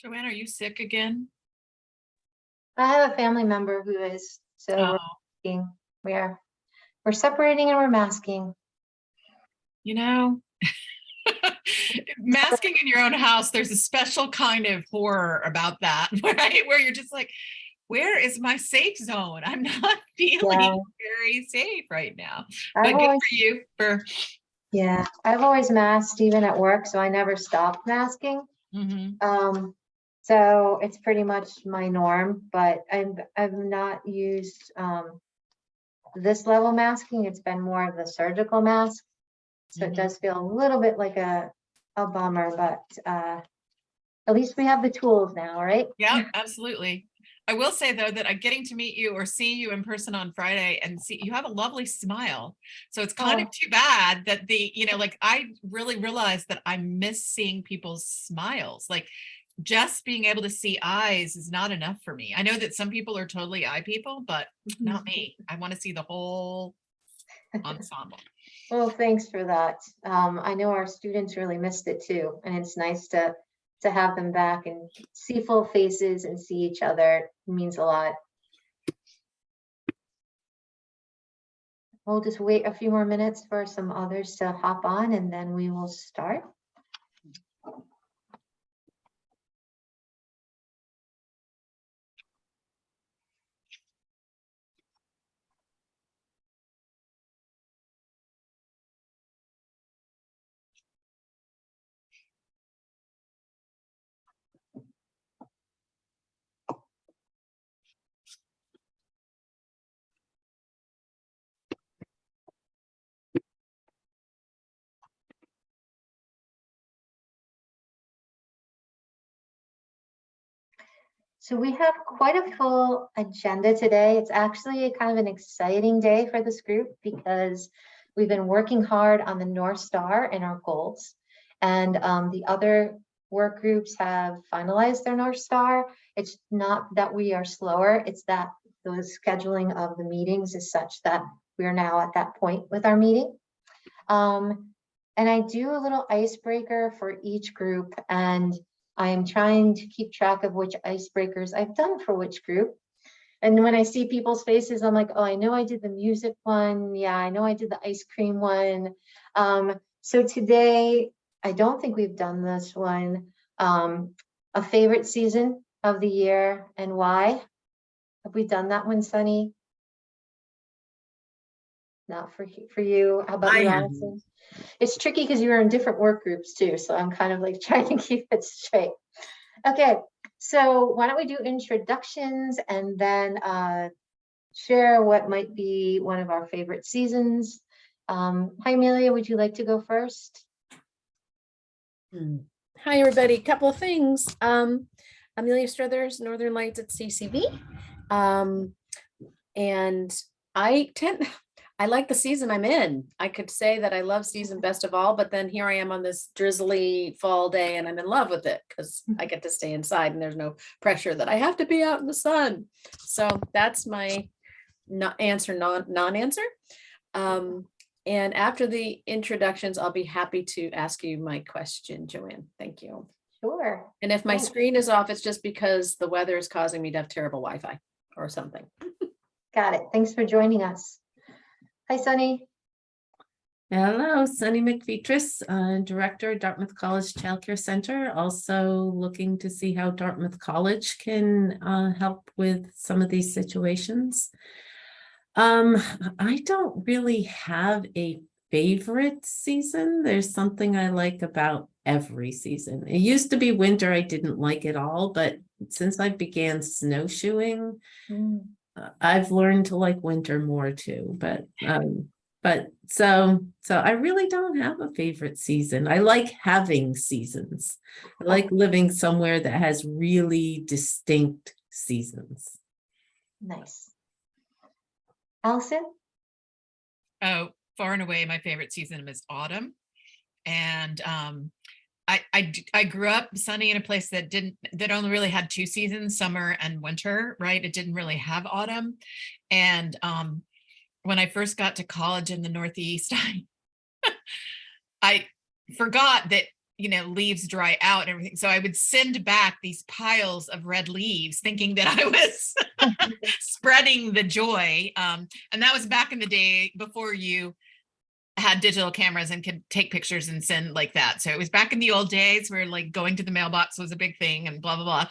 Joanne, are you sick again? I have a family member who is, so Oh, we're separating and we're masking. you know, masking in your own house, there's a special kind of horror about that, right? Where you're just like, where is my safe zone? I'm not feeling Yeah, very safe right now. I've But good always, for you for I've always masked even at work, so I never stopped masking. Mhm. So it's pretty much my norm, but I've not used this level masking. It's been more of the surgical mask. So it Mhm. does feel a little bit like a bummer, but at least we have the tools now, right? Yeah, absolutely. I will say though that I'm getting to meet you or see you in person on Friday and see you have a lovely smile. So it's kind of Oh, too bad that like I really realized that I miss seeing people's smiles. Like just being able to see eyes is not enough for me. I know that some people are totally eye people, but not me. I want to see the whole ensemble. well, thanks for that. I know our students really missed it too, and it's nice to have them back and see full faces and see each other. It means a lot. We'll just wait a few more minutes for some others to hop on, and then we will start. So we have quite a full agenda today. It's actually kind of an exciting day for this group because we've been working hard on the North Star and our goals. And the other work groups have finalized their North Star. It's not that we are slower, it's that the scheduling of the meetings is such that we're now at that point with our meeting. And I do a little icebreaker for each group, and I am trying to keep track of which icebreakers I've done for which group. And when I see people's faces, I'm like, oh, I know I did the music one. Yeah, I know I did the ice cream one. So today, I don't think we've done this one. A favorite season of the year and why? Have we done that one, Sunny? Not for you. How about I you, haven't. Allison? It's tricky because you were in different work groups too, so I'm kind of like trying to keep it straight. Okay, so why don't we do introductions and then share what might be one of our favorite seasons. Hi, Amelia, would you like to go first? Hi, everybody. Couple of things. Amelia Struthers, Northern Lights at CCV. And I like the season I'm in. I could say that I love season best of all, but then here I am on this drizzly fall day and I'm in love with it because I get to stay inside and there's no pressure that I have to be out in the sun. So that's my non-answer. And after the introductions, I'll be happy to ask you my question, Joanne. Thank you. Sure. And if my Thanks. screen is off, it's just because the weather is causing me to have terrible Wi-Fi or something. Got it. Thanks for joining us. Hi, Sunny. Hello, Sunny McFeetris, Director, Dartmouth College Childcare Center. Also looking to see how Dartmouth College can help with some of these situations. I don't really have a favorite season. There's something I like about every season. It used to be winter, I didn't like it all, but since I began snowshoeing, I've learned to like winter more too. But so I really don't have a favorite season. I like having seasons. I like living somewhere that has really distinct seasons. Nice. Allison? Oh, far and away, my favorite season is autumn. And I grew up, Sunny, in a place that only really had two seasons, summer and winter, right? It didn't really have autumn. And when I first got to college in the Northeast, I forgot that leaves dry out and everything. So I would send back these piles of red leaves thinking that I was spreading the joy. And that was back in the day before you had digital cameras and could take pictures and send like that. So it was back in the old days where like going to the mailbox was a big thing and blah, blah, blah.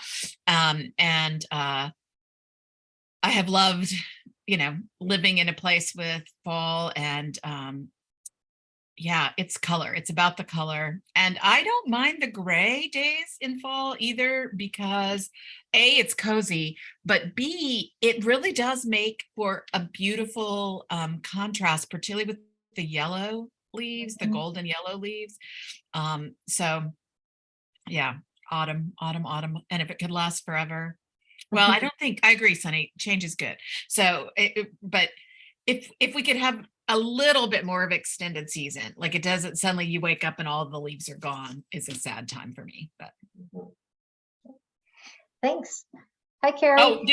I have loved, living in a place with fall and yeah, it's color. It's about the color. And I don't mind the gray days in fall either because A, it's cozy, but B, it really does make for a beautiful contrast, particularly with the yellow leaves, the golden yellow leaves. So yeah, autumn. And if it could last forever. Well, I agree, Sunny, change is good. So, but if we could have a little bit more of extended season, like it doesn't suddenly you wake up and all the leaves are gone, is a sad time for me, but. Thanks. Hi, Carrie. Oh,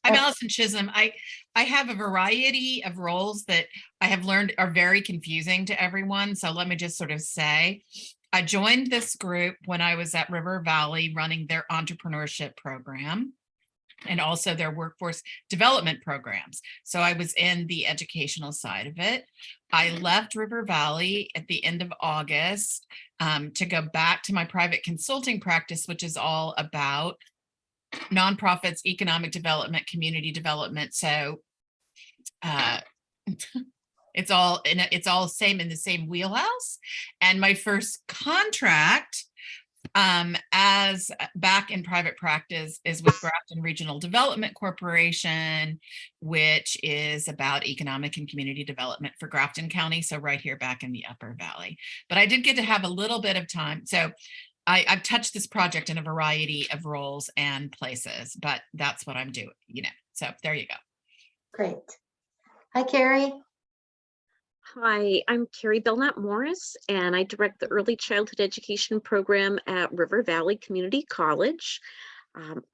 I'm Allison Chisholm. I have a variety of roles that I have learned are very confusing to everyone. So let me just sort of say, I joined this group when I was at River Valley running their entrepreneurship program and also their workforce development programs. So I was in the educational side of it. I left River Valley at the end of August to go back to my private consulting practice, which is all about nonprofits, economic development, community development. So it's all in the same wheelhouse. And my first contract as back in private practice is with Grafton Regional Development Corporation, which is about economic and community development for Grafton County. So right here back in the Upper Valley. But I did get to have a little bit of time. So I've touched this project in a variety of roles and places, but that's what I'm doing, so there you go. Great. Hi, Carrie. Hi, I'm Carrie Belknap Morris, and I direct the Early Childhood Education Program at River Valley Community College.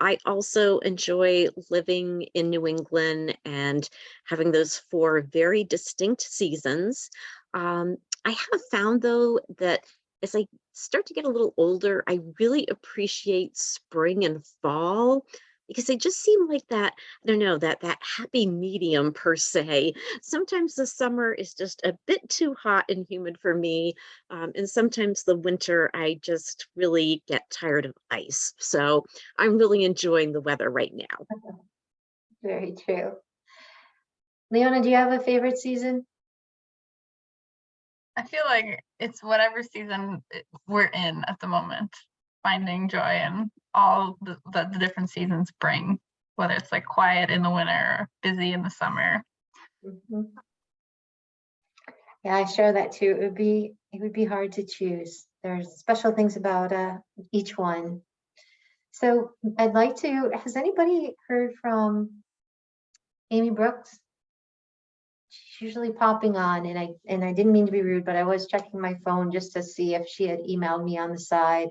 I also enjoy living in New England and having those 4 very distinct seasons. I have found, though, that as I start to get a little older, I really appreciate spring and fall because they just seem like that, I don't know, that happy medium per se. Sometimes the summer is just a bit too hot and humid for me. And sometimes the winter, I just really get tired of ice. So I'm really enjoying the weather right now. Very true. Leona, do you have a favorite season? I feel like it's whatever season we're in at the moment, finding joy in all the different seasons bring, whether it's like quiet in the winter or busy in the summer. Mm-hmm. Yeah, I share that too. It would be hard to choose. There's special things about each one. So has anybody heard from Amy Brooks? She's usually popping on, and I didn't mean to be rude, but I was checking my phone just to see if she had emailed me on the side.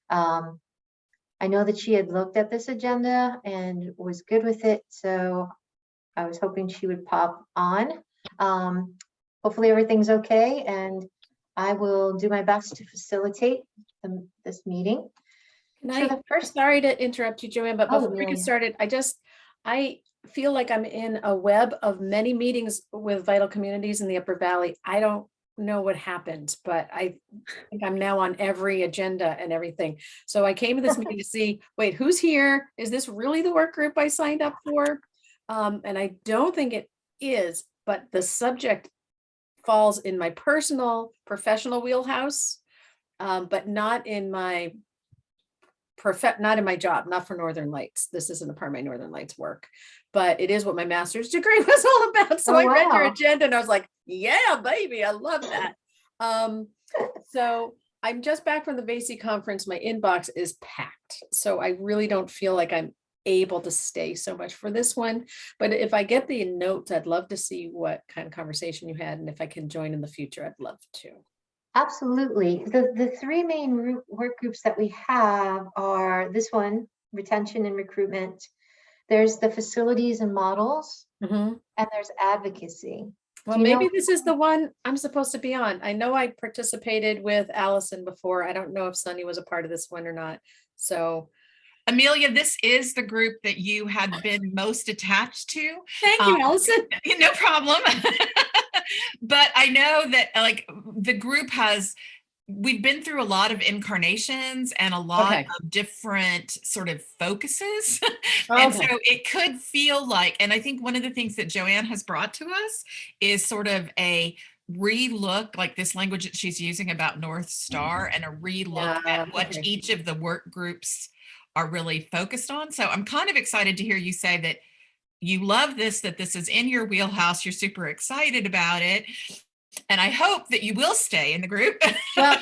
I know that she had looked at this agenda and was good with it, so I was hoping she would pop on. Hopefully everything's okay, and I will do my best to facilitate this meeting. Sorry to interrupt you, Joanne, but before we get started, I feel like I'm in a web of many meetings with Vital Communities in the Upper Valley. I don't know what happened, but I think I'm now on every agenda and everything. So I came to this meeting to see, wait, who's here? Is this really the work group I signed up for? And I don't think it is, but the subject falls in my personal professional wheelhouse, but not in my not in my job, not for Northern Lights. This isn't a part of my Northern Lights work, but it is what my master's degree was all about. So I read your agenda and I was like, yeah, baby, I love that. So I'm just back from the BASI conference. My inbox is packed. So I really don't feel like I'm able to stay so much for this one. But if I get the notes, I'd love to see what kind of conversation you had. And if I can join in the future, I'd love to. Absolutely. The 3 main work groups that we have are this one, retention and recruitment. There's the facilities and models, and there's advocacy. Well, Do you know- maybe this is the one I'm supposed to be on. I know I participated with Allison before. I don't know if Sunny was a part of this one or not. So Amelia, this is the group that you had been most attached to. thank you, Um, Allison. No problem. But I know that like the group we've been through a lot of incarnations and a lot Okay. of different sort of focuses. And so Okay. it could feel like, and I think one of the things that Joanne has brought to us is sort of a relook, like this language that she's using about North Star, and a relook Yeah, at what okay. each of the work groups are really focused on. So I'm kind of excited to hear you say that you love this, that this is in your wheelhouse, you're super excited about it. And I hope that you will stay in the group. Well,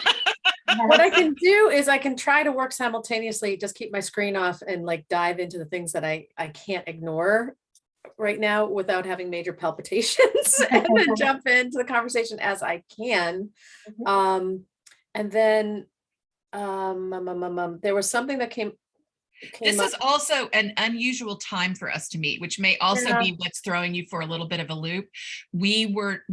what I can do is I can try to work simultaneously, just keep my screen off and like dive into the things that I can't ignore right now without having major palpitations and then jump into the conversation as I can. Mhm. And then there was something that came This up. is also an unusual time for us to meet, which may also Yeah. be what's throwing you for a little bit of a loop. We were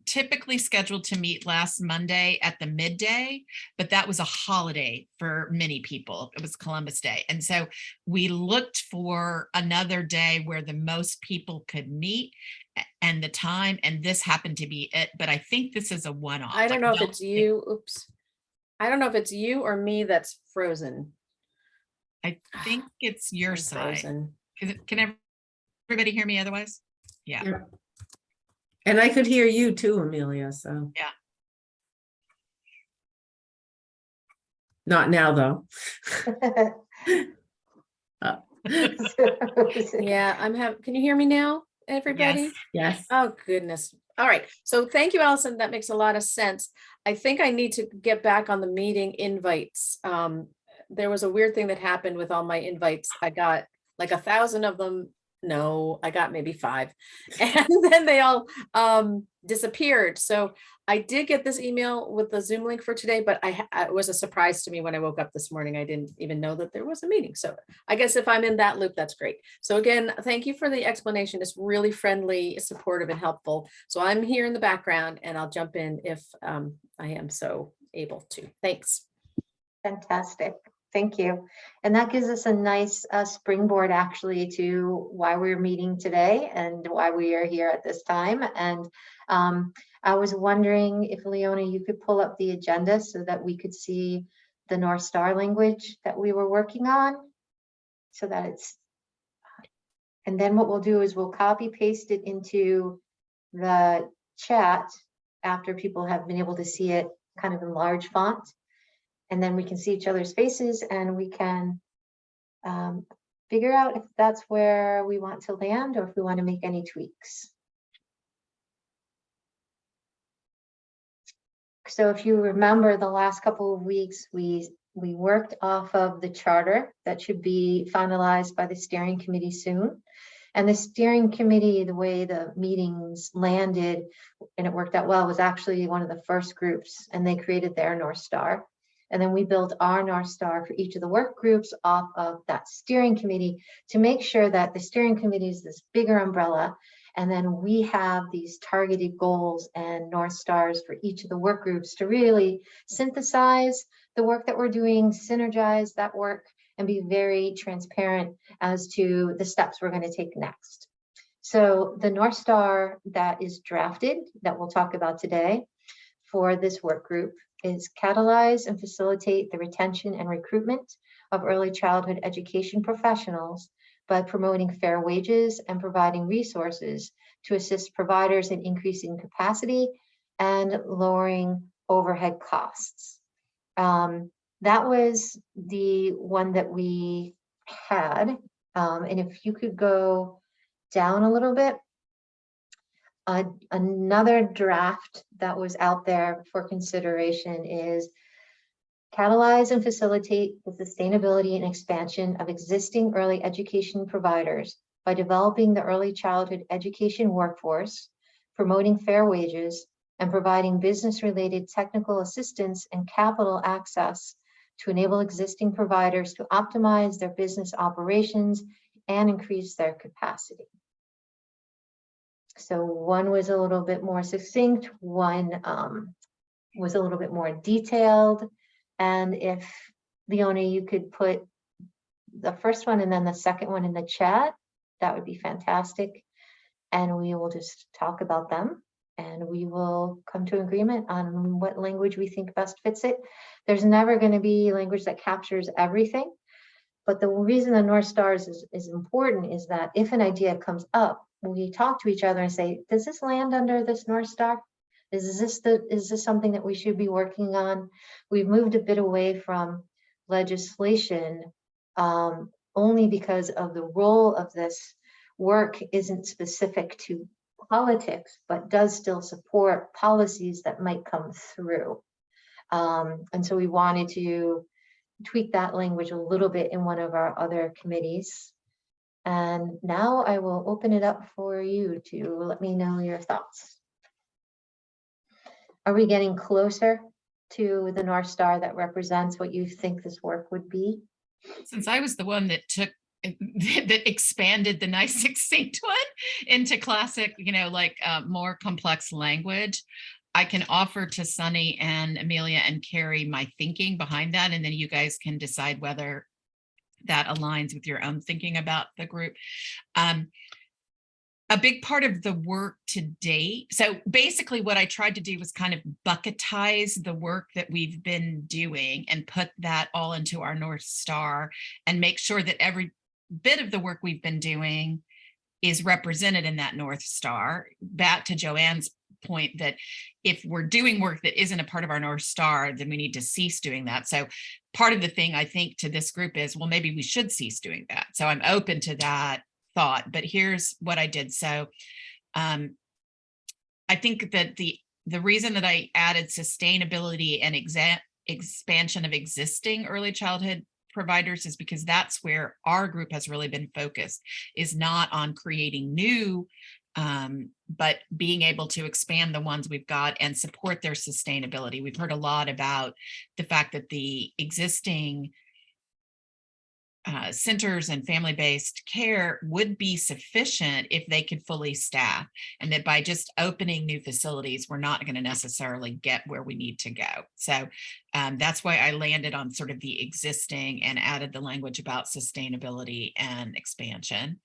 typically scheduled to meet last Monday at the midday, but that was a holiday for many people. It was Columbus Day. And so we looked for another day where the most people could meet and the time, and this happened to be it. But I think this is a one-off. I don't Like, know if it's you. Oops. I don't know if it's you or me that's frozen. I think it's your I'm side. frozen. Can everybody hear me otherwise? Yeah. Yeah. And I could hear you too, Amelia, so. Yeah. Not now, though. Yeah, can you hear me now, everybody? Yes. Yes. Oh, goodness. All right. So thank you, Allison. That makes a lot of sense. I think I need to get back on the meeting invites. There was a weird thing that happened with all my invites. I got like 1,000 of them. No, I got maybe 5. And then they all disappeared. So I did get this email with the Zoom link for today, but it was a surprise to me when I woke up this morning. I didn't even know that there was a meeting. So I guess if I'm in that loop, that's great. So again, thank you for the explanation. It's really friendly, supportive, and helpful. So I'm here in the background and I'll jump in if I am so able to. Thanks. Fantastic. Thank you. And that gives us a nice springboard actually to why we're meeting today and why we are here at this time. And I was wondering if Leona, you could pull up the agenda so that we could see the North Star language that we were working on so that it's, and then what we'll do is we'll copy paste it into the chat after people have been able to see it kind of in large font. And then we can see each other's faces and we can figure out if that's where we want to land or if we want to make any tweaks. So if you remember the last couple of weeks, we worked off of the charter that should be finalized by the steering committee soon. And the steering committee, the way the meetings landed and it worked out well, was actually one of the first groups, and they created their North Star. And then we built our North Star for each of the work groups off of that steering committee to make sure that the steering committee is this bigger umbrella. And then we have these targeted goals and North Stars for each of the work groups to really synthesize the work that we're doing, synergize that work, and be very transparent as to the steps we're going to take next. So the North Star that is drafted, that we'll talk about today for this work group, is catalyze and facilitate the retention and recruitment of early childhood education professionals by promoting fair wages and providing resources to assist providers in increasing capacity and lowering overhead costs. That was the one that we had. And if you could go down a little bit, another draft that was out there for consideration is catalyze and facilitate the sustainability and expansion of existing early education providers by developing the early childhood education workforce, promoting fair wages, and providing business-related technical assistance and capital access to enable existing providers to optimize their business operations and increase their capacity. So one was a little bit more succinct, one was a little bit more detailed. And if Leonie, you could put the first one and then the second one in the chat, that would be fantastic. And we will just talk about them and we will come to agreement on what language we think best fits it. There's never going to be language that captures everything. But the reason the North Stars is important is that if an idea comes up, we talk to each other and say, does this land under this North Star? Is this something that we should be working on? We've moved a bit away from legislation only because of the role of this work isn't specific to politics, but does still support policies that might come through. And so we wanted to tweak that language a little bit in one of our other committees. And now I will open it up for you to let me know your thoughts. Are we getting closer to the North Star that represents what you think this work would be? Since I was the one that took that expanded the nice succinct one into classic, like more complex language, I can offer to Sunny and Amelia and Carrie my thinking behind that, and then you guys can decide whether that aligns with your own thinking about the group. A big part of the work to date, so basically what I tried to do was kind of bucketize the work that we've been doing and put that all into our North Star and make sure that every bit of the work we've been doing is represented in that North Star. Back to Joanne's point that if we're doing work that isn't a part of our North Star, then we need to cease doing that. So part of the thing I think to this group is, well, maybe we should cease doing that. So I'm open to that thought, but here's what I did. So I think that the reason that I added sustainability and expansion of existing early childhood providers is because that's where our group has really been focused, is not on creating new, but being able to expand the ones we've got and support their sustainability. We've heard a lot about the fact that the existing centers and family-based care would be sufficient if they could fully staff, and that by just opening new facilities, we're not going to necessarily get where we need to go. So that's why I landed on sort of the existing and added the language about sustainability and expansion.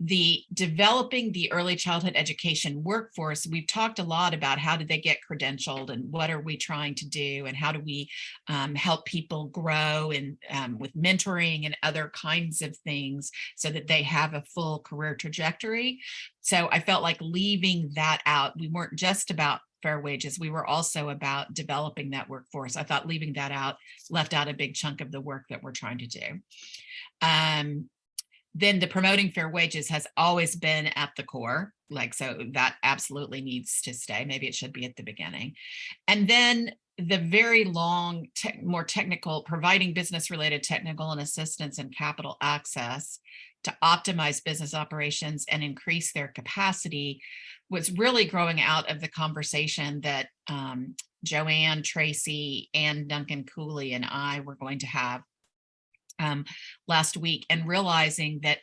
The developing the early childhood education workforce, we've talked a lot about how do they get credentialed and what are we trying to do and how do we help people grow and with mentoring and other kinds of things so that they have a full career trajectory. So I felt like leaving that out. We weren't just about fair wages. We were also about developing that workforce. I thought leaving that out left out a big chunk of the work that we're trying to do. Then the promoting fair wages has always been at the core, so that absolutely needs to stay. Maybe it should be at the beginning. And then the very long, more technical, providing business related technical and assistance and capital access to optimize business operations and increase their capacity was really growing out of the conversation that Joanne, Tracy, and Duncan Cooley and I were going to have last week, and realizing that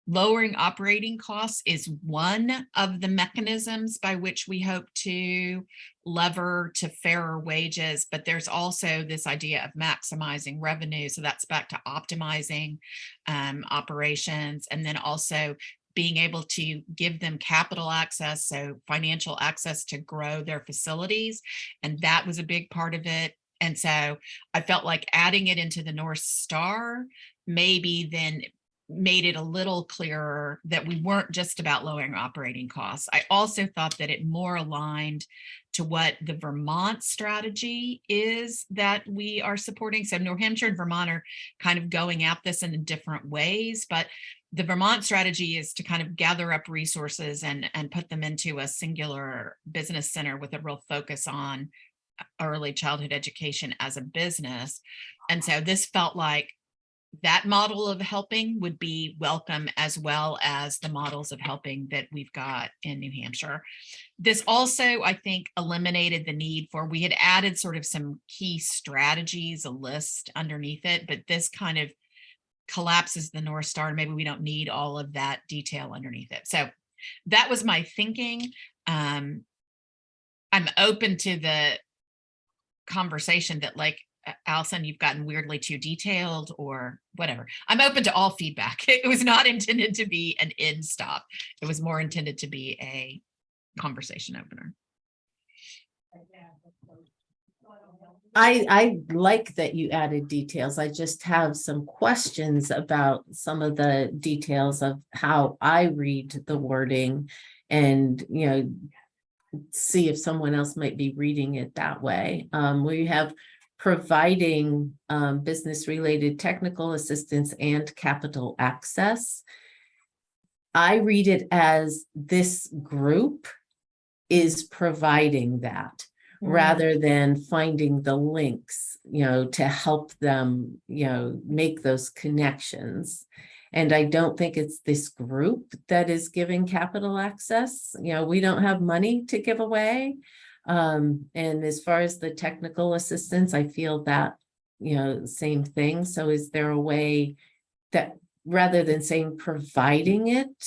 lowering operating costs is one of the mechanisms by which we hope to lever to fairer wages, but there's also this idea of maximizing revenue. So that's back to optimizing operations, and then also being able to give them capital access, so financial access to grow their facilities. And that was a big part of it. And so I felt like adding it into the North Star maybe then made it a little clearer that we weren't just about lowering operating costs. I also thought that it more aligned to what the Vermont strategy is that we are supporting. So New Hampshire and Vermont are kind of going at this in different ways, but the Vermont strategy is to kind of gather up resources and put them into a singular business center with a real focus on early childhood education as a business. And so this felt like that model of helping would be welcome, as well as the models of helping that we've got in New Hampshire. This also, I think, eliminated the need for, we had added sort of some key strategies, a list underneath it, but this kind of collapses the North Star. Maybe we don't need all of that detail underneath it. So that was my thinking. I'm open to the conversation that, like, Allison, you've gotten weirdly too detailed or whatever. I'm open to all feedback. It was not intended to be an end stop. It was more intended to be a conversation opener. I like that you added details. I just have some questions about some of the details of how I read the wording and, see if someone else might be reading it that way. We have providing business-related technical assistance and capital access. I read it as this group is providing that, rather than finding the links, to help them, make those connections. And I don't think it's this group that is giving capital access. We don't have money to give away. And as far as the technical assistance, I feel that, same thing. So is there a way that rather than saying providing it,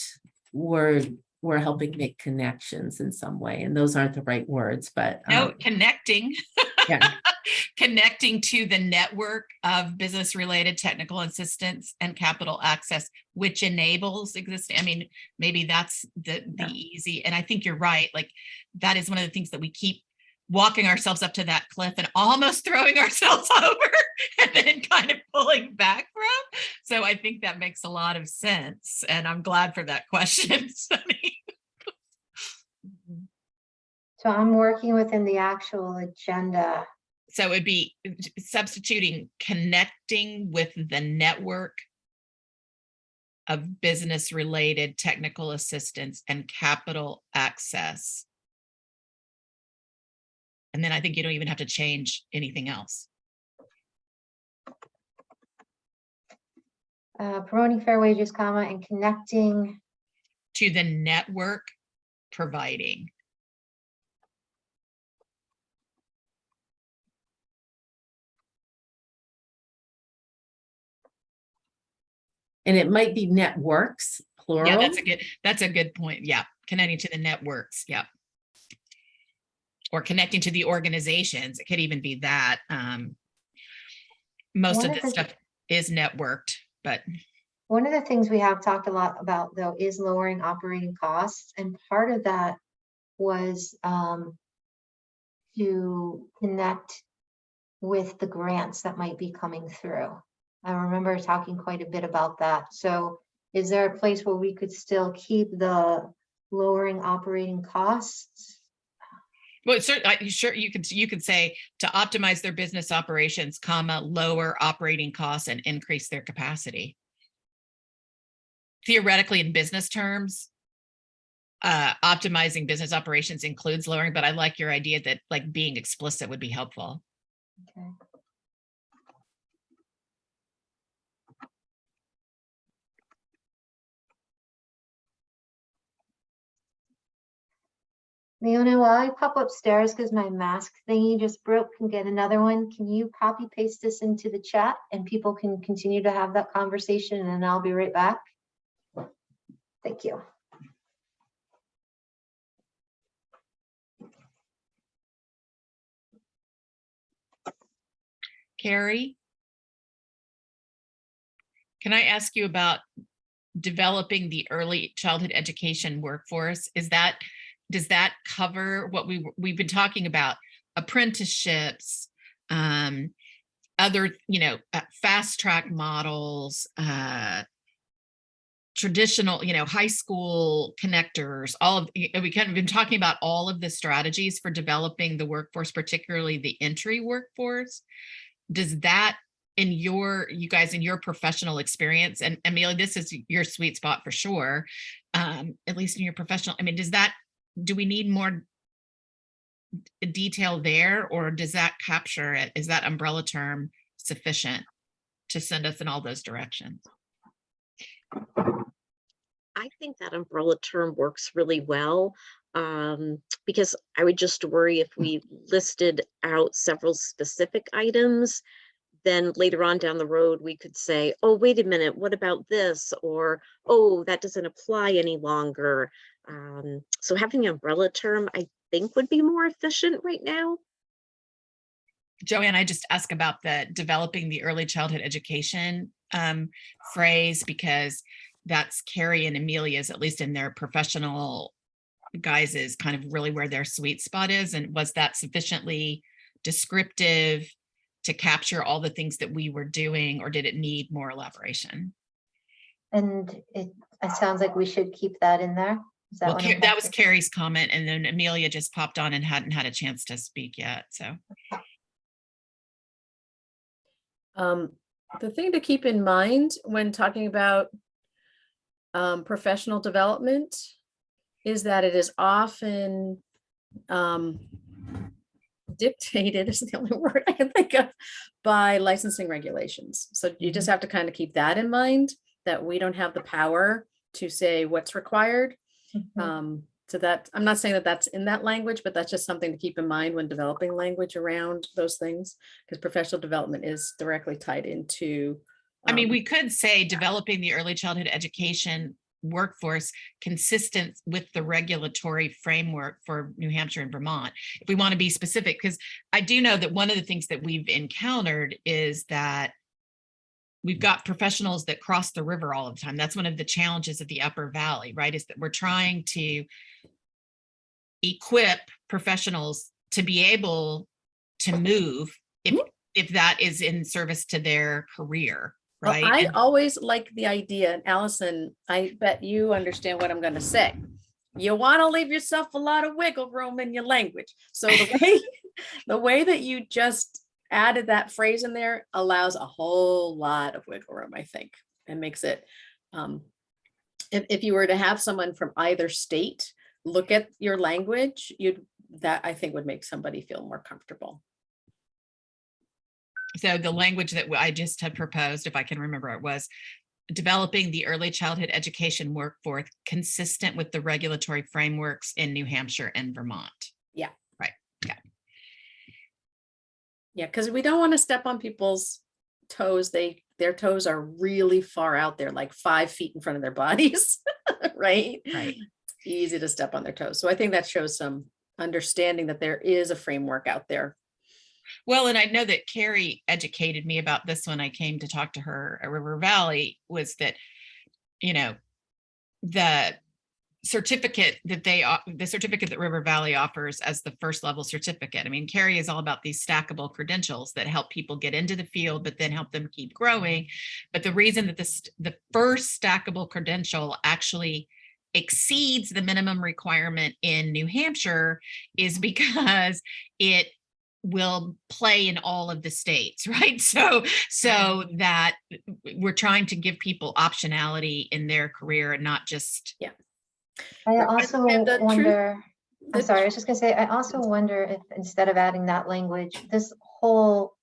we're helping make connections in some way? And those aren't the right words, but No, connecting. yeah. Connecting to the network of business related technical assistance and capital access, which enables existing. I mean, maybe that's the easy. And I think you're right. Like, that is one of the things that we keep walking ourselves up to that cliff and almost throwing ourselves over and then kind of pulling back from. So I think that makes a lot of sense. And I'm glad for that question, Sunny. So I'm working within the actual agenda. So it'd be substituting connecting with the network of business related technical assistance and capital access. And then I think you don't even have to change anything else. Promoting fair wages, and connecting To the network providing. And it might be networks, plural. Yeah, that's a good point. Yeah, connecting to the networks. Yeah. Or connecting to the organizations. It could even be that. Most of this stuff is networked, but one of the things we have talked a lot about, though, is lowering operating costs. And part of that was to connect with the grants that might be coming through. I remember talking quite a bit about that. So is there a place where we could still keep the lowering operating costs? well, sure, you could say to optimize their business operations, lower operating costs and increase their capacity. Theoretically, in business terms, optimizing business operations includes lowering, but I like your idea that, like, being explicit would be helpful. Okay. Leona, while I pop upstairs because my mask thingy just broke and get another one, can you copy paste this into the chat and people can continue to have that conversation, and then I'll be right back. Thank you. Carrie, can I ask you about developing the early childhood education workforce? Does that cover what we've been talking about? Apprenticeships, other, fast track models, traditional, high school connectors, we kind of been talking about all of the strategies for developing the workforce, particularly the entry workforce. Does that, you guys, in your professional experience, and Amelia, this is your sweet spot for sure, at least in your professional, I mean, do we need more detail there, or does that capture it? Is that umbrella term sufficient to send us in all those directions? I think that umbrella term works really well, because I would just worry if we listed out several specific items then later on down the road, we could say, oh, wait a minute, what about this? Or, oh, that doesn't apply any longer. So having an umbrella term, I think would be more efficient right now. Joanne, I just ask about the developing the early childhood education phrase, because that's Carrie and Amelia's, at least in their professional guises, kind of really where their sweet spot is. And was that sufficiently descriptive to capture all the things that we were doing, or did it need more elaboration? And it sounds like we should keep that in there. Is that Well, what I'm that was catching? Carrie's comment, and then Amelia just popped on and hadn't had a chance to speak yet, so. The thing to keep in mind when talking about professional development is that it is often dictated, is the only word I can think of, by licensing regulations. So you just have to kind of keep that in mind, that we don't have the power to say what's required. So that, I'm not saying that that's in that language, but that's just something to keep in mind when developing language around those things, because professional development is directly tied into. I mean, we could say developing the early childhood education workforce consistent with the regulatory framework for New Hampshire and Vermont, if we want to be specific, because I do know that one of the things that we've encountered is that we've got professionals that cross the river all the time. That's one of the challenges of the Upper Valley, right? Is that we're trying to equip professionals to be able to move if that is in service to their career, right? Well, I always like the idea, and Allison, I bet you understand what I'm going to say. You want to leave yourself a lot of wiggle room in your language. So the way that you just added that phrase in there allows a whole lot of wiggle room, I think, and makes it, if you were to have someone from either state look at your language, that I think would make somebody feel more comfortable. So the language that I just had proposed, if I can remember, it was developing the early childhood education workforce consistent with the regulatory frameworks in New Hampshire and Vermont. Yeah. Right. Yeah. Yeah, because we don't want to step on people's toes. Their toes are really far out there, like 5 feet in front of their bodies, right? Right. It's easy to step on their toes. So I think that shows some understanding that there is a framework out there. Well, and I know that Carrie educated me about this when I came to talk to her at River Valley, was that, you know, the certificate that River Valley offers as the first level certificate. I mean, Carrie is all about these stackable credentials that help people get into the field, but then help them keep growing. But the reason that the first stackable credential actually exceeds the minimum requirement in New Hampshire is because it will play in all of the states, right? So that we're trying to give people optionality in their career and not just. Yeah. I also And the wonder, I'm the sorry, I was just gonna say, I also wonder if instead of adding that language, this whole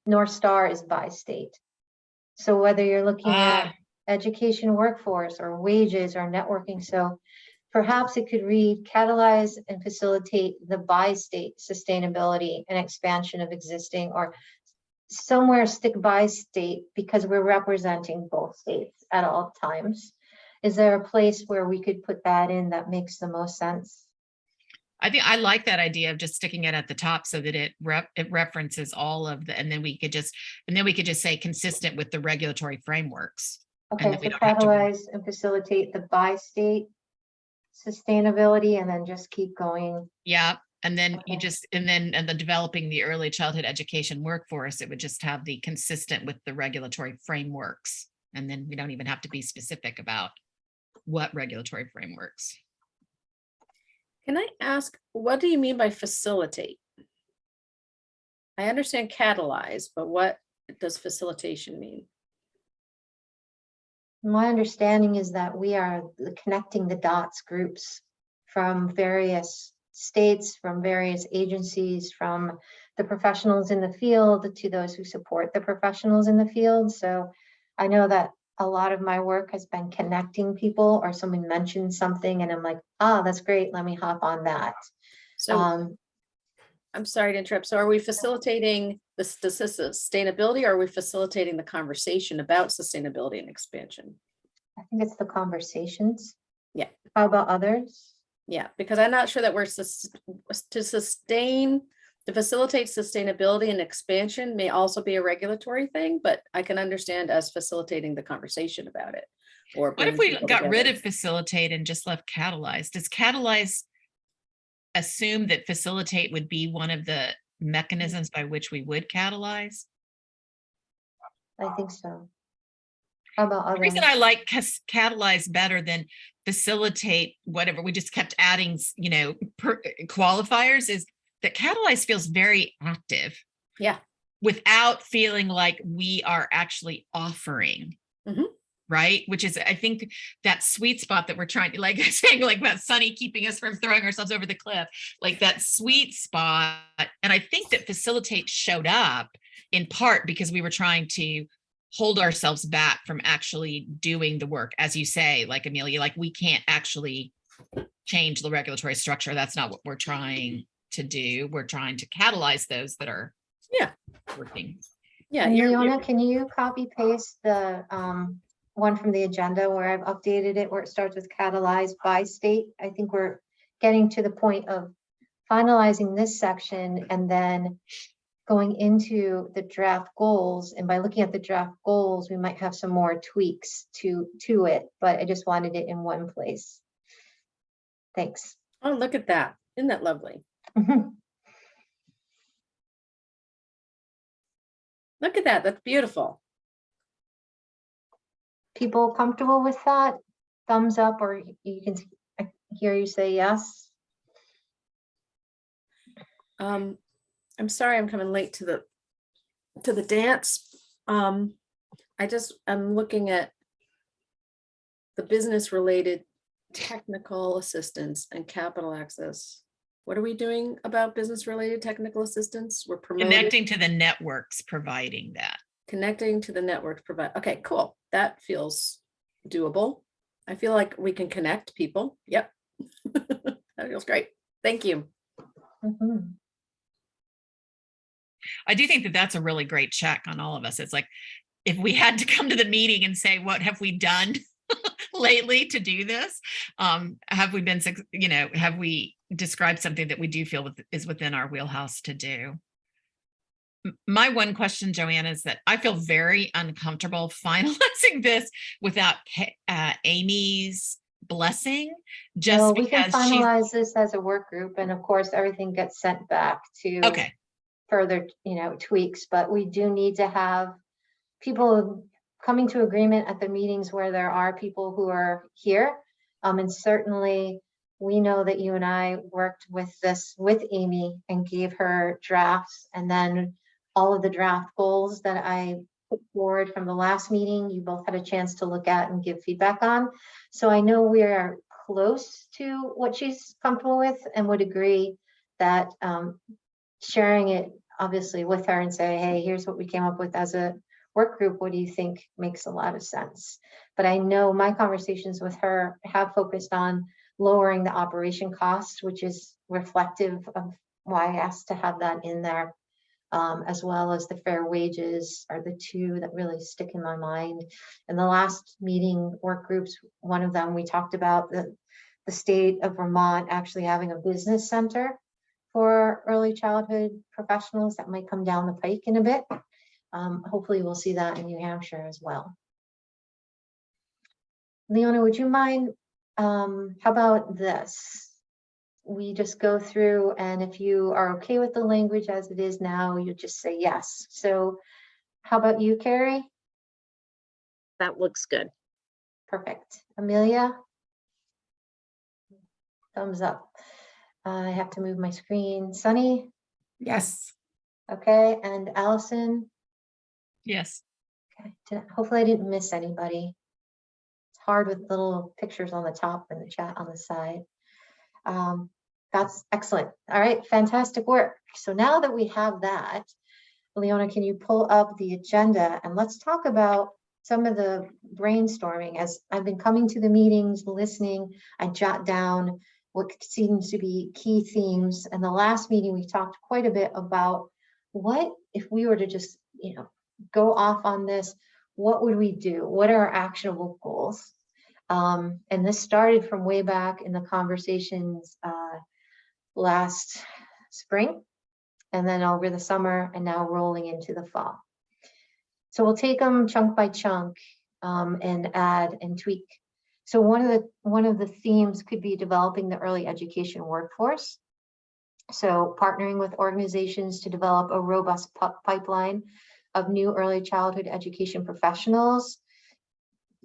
North Star is by state. So whether you're looking at education workforce or wages or networking, so perhaps it could read catalyze and facilitate the by state sustainability and expansion of existing, or somewhere stick by state, because we're representing both states at all times. Is there a place where we could put that in that makes the most sense? I think I like that idea of just sticking it at the top so that it references all of the, and then we could just say consistent with the regulatory frameworks. Okay, so catalyze and facilitate the by state sustainability, and then just keep going. Yeah. And then Okay. and then developing the early childhood education workforce, it would just have the consistent with the regulatory frameworks. And then we don't even have to be specific about what regulatory frameworks. Can I ask, what do you mean by facilitate? I understand catalyze, but what does facilitation mean? My understanding is that we are the connecting the dots groups from various states, from various agencies, from the professionals in the field to those who support the professionals in the field. So I know that a lot of my work has been connecting people, or someone mentioned something and I'm like, ah, that's great, let me hop on that. So I'm sorry to interrupt. So are we facilitating the sustainability, or are we facilitating the conversation about sustainability and expansion? I think it's the conversations. Yeah. How about others? Yeah, because I'm not sure that we're to facilitate sustainability and expansion may also be a regulatory thing, but I can understand us facilitating the conversation about it. Or What if bringing we people got rid together. of facilitate and just left catalyze? Does catalyze assume that facilitate would be one of the mechanisms by which we would catalyze? I think so. How about The others? reason I like catalyze better than facilitate, whatever, we just kept adding, qualifiers, is that catalyze feels very active. Yeah. Without feeling like we are actually offering. Mhm. Right? Which is, I think, that sweet spot that we're trying to, like saying, like about Sunny keeping us from throwing ourselves over the cliff, like that sweet spot. And I think that facilitate showed up in part because we were trying to hold ourselves back from actually doing the work. As you say, like Amelia, like we can't actually change the regulatory structure. That's not what we're trying to do. We're trying to catalyze those that are working. Yeah. And you're- Leona, can you copy paste the one from the agenda where I've updated it, where it starts with catalyzed by state? I think we're getting to the point of finalizing this section and then going into the draft goals. And by looking at the draft goals, we might have some more tweaks to it, but I just wanted it in one place. Thanks. Oh, look at that. Isn't that lovely? Look at that. That's beautiful. People comfortable with that? Thumbs up, or you can hear you say yes. I'm sorry I'm coming late to the dance. I'm looking at the business related technical assistance and capital access. What are we doing about business related technical assistance? We're promoting Connecting to the networks providing that. connecting to the network provide. Okay, cool. That feels doable. I feel like we can connect people. Yep. That feels great. Thank you. Mhm. I do think that that's a really great check on all of us. It's like, if we had to come to the meeting and say, what have we done lately to do this? Have we been, have we described something that we do feel is within our wheelhouse to do? My one question, Joanna, is that I feel very uncomfortable finalizing this without Amy's blessing, just Well, we can because she's, finalize this as a work group, and of course, everything gets sent back to okay, further, tweaks, but we do need to have people coming to agreement at the meetings where there are people who are here. And certainly we know that you and I worked with this with Amy and gave her drafts, and then all of the draft goals that I put forward from the last meeting, you both had a chance to look at and give feedback on. So I know we are close to what she's comfortable with and would agree that sharing it obviously with her and say, hey, here's what we came up with as a work group. What do you think makes a lot of sense? But I know my conversations with her have focused on lowering the operation cost, which is reflective of why I asked to have that in there, as well as the fair wages are the two that really stick in my mind. In the last meeting, work groups, one of them, we talked about the state of Vermont actually having a business center for early childhood professionals that might come down the pike in a bit. Hopefully we'll see that in New Hampshire as well. Leona, would you mind, how about this? We just go through, and if you are okay with the language as it is now, you just say yes. So how about you, Carrie? That looks good. Perfect. Amelia? Thumbs up. I have to move my screen. Sunny? Yes. Okay, and Allison? yes. Okay. Hopefully I didn't miss anybody. It's hard with little pictures on the top and the chat on the side. That's excellent. All right, fantastic work. So now that we have that, Leona, can you pull up the agenda and let's talk about some of the brainstorming. As I've been coming to the meetings, listening, I jot down what seems to be key themes. And the last meeting, we talked quite a bit about what if we were to just, go off on this, what would we do? What are our actionable goals? And this started from way back in the conversations last spring, and then over the summer, and now rolling into the fall. So we'll take them chunk by chunk and add and tweak. So one of the themes could be developing the early education workforce. So partnering with organizations to develop a robust pipeline of new early childhood education professionals,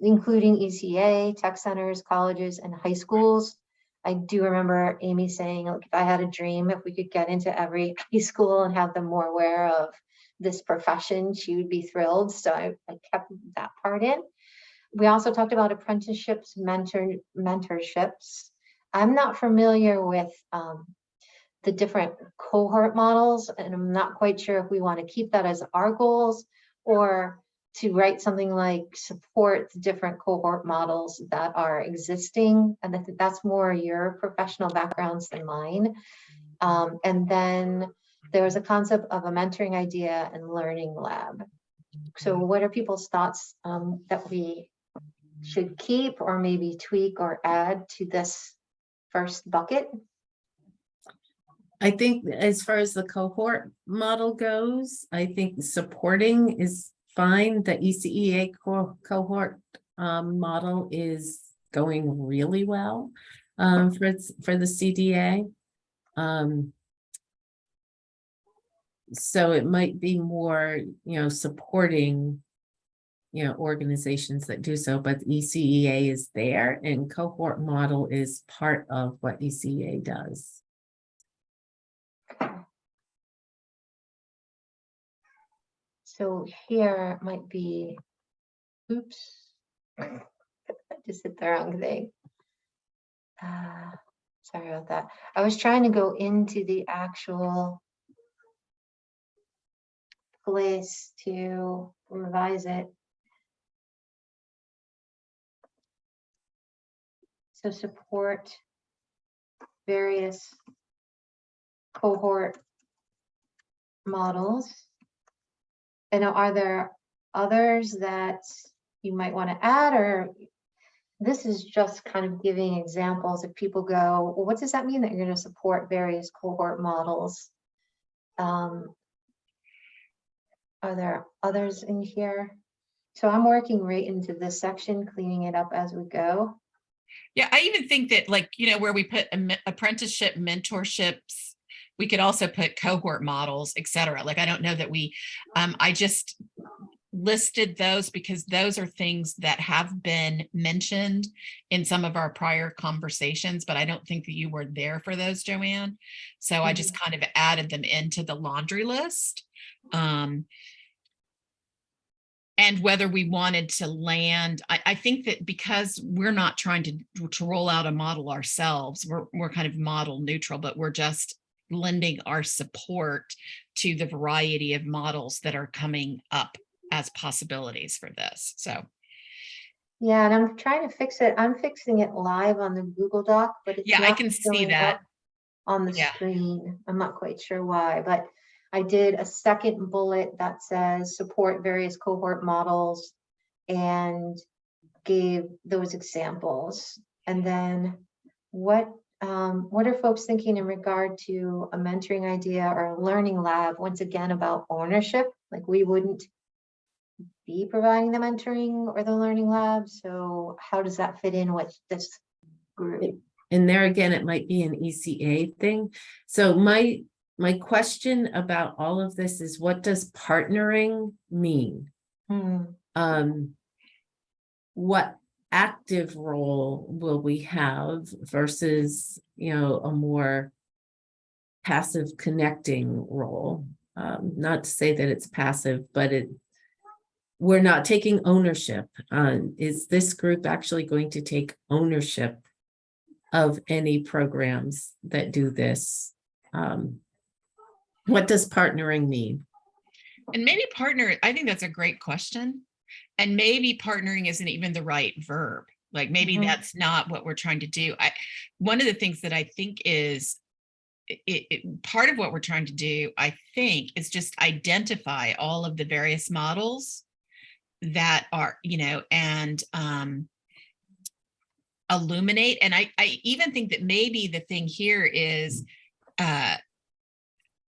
including ECA, tech centers, colleges, and high schools. I do remember Amy saying, like, if I had a dream, if we could get into every high school and have them more aware of this profession, she would be thrilled. So I kept that part in. We also talked about apprenticeships, mentorships. I'm not familiar with the different cohort models, and I'm not quite sure if we want to keep that as our goals or to write something like support the different cohort models that are existing. And I think that's more your professional backgrounds than mine. And then there was a concept of a mentoring idea and learning lab. So what are people's thoughts that we should keep or maybe tweak or add to this first bucket? I think as far as the cohort model goes, I think supporting is fine. The ECEA cohort model is going really well for the CDA. So it might be more, supporting, organizations that do so, but ECEA is there and cohort model is part of what ECEA does. So here might be, oops, I just hit the wrong thing. Sorry about that. I was trying to go into the actual place to revise it. So support various cohort models. And are there others that you might want to add, or this is just kind of giving examples if people go, well, what does that mean that you're going to support various cohort models? Are there others in here? So I'm working right into this section, cleaning it up as we go. Yeah, I even think that, like, where we put apprenticeship, mentorships, we could also put cohort models, et cetera. Like, I don't know that we, I just listed those because those are things that have been mentioned in some of our prior conversations, but I don't think that you were there for those, Joanne. So I just kind of added them into the laundry list. And whether we wanted to land, I think that because we're not trying to roll out a model ourselves, we're kind of model neutral, but we're just lending our support to the variety of models that are coming up as possibilities for this. So yeah, and I'm trying to fix it. I'm fixing it live on the Google Doc, but it's yeah, I not can see showing that up on the screen. I'm not quite sure why, but I did a second bullet that says support various cohort models and gave those examples. And then what are folks thinking in regard to a mentoring idea or a learning lab, once again, about ownership? Like, we wouldn't be providing the mentoring or the learning lab. So how does that fit in with this group? And there again, it might be an ECA thing. So my question about all of this is, what does partnering mean? What active role will we have versus, a more passive connecting role? Not to say that it's passive, but we're not taking ownership. Is this group actually going to take ownership of any programs that do this? What does partnering mean? And maybe partner, I think that's a great question. And maybe partnering isn't even the right verb. Like, maybe that's not what we're trying to do. One of the things that I think is part of what we're trying to do, I think, is just identify all of the various models that are, and illuminate. And I even think that maybe the thing here is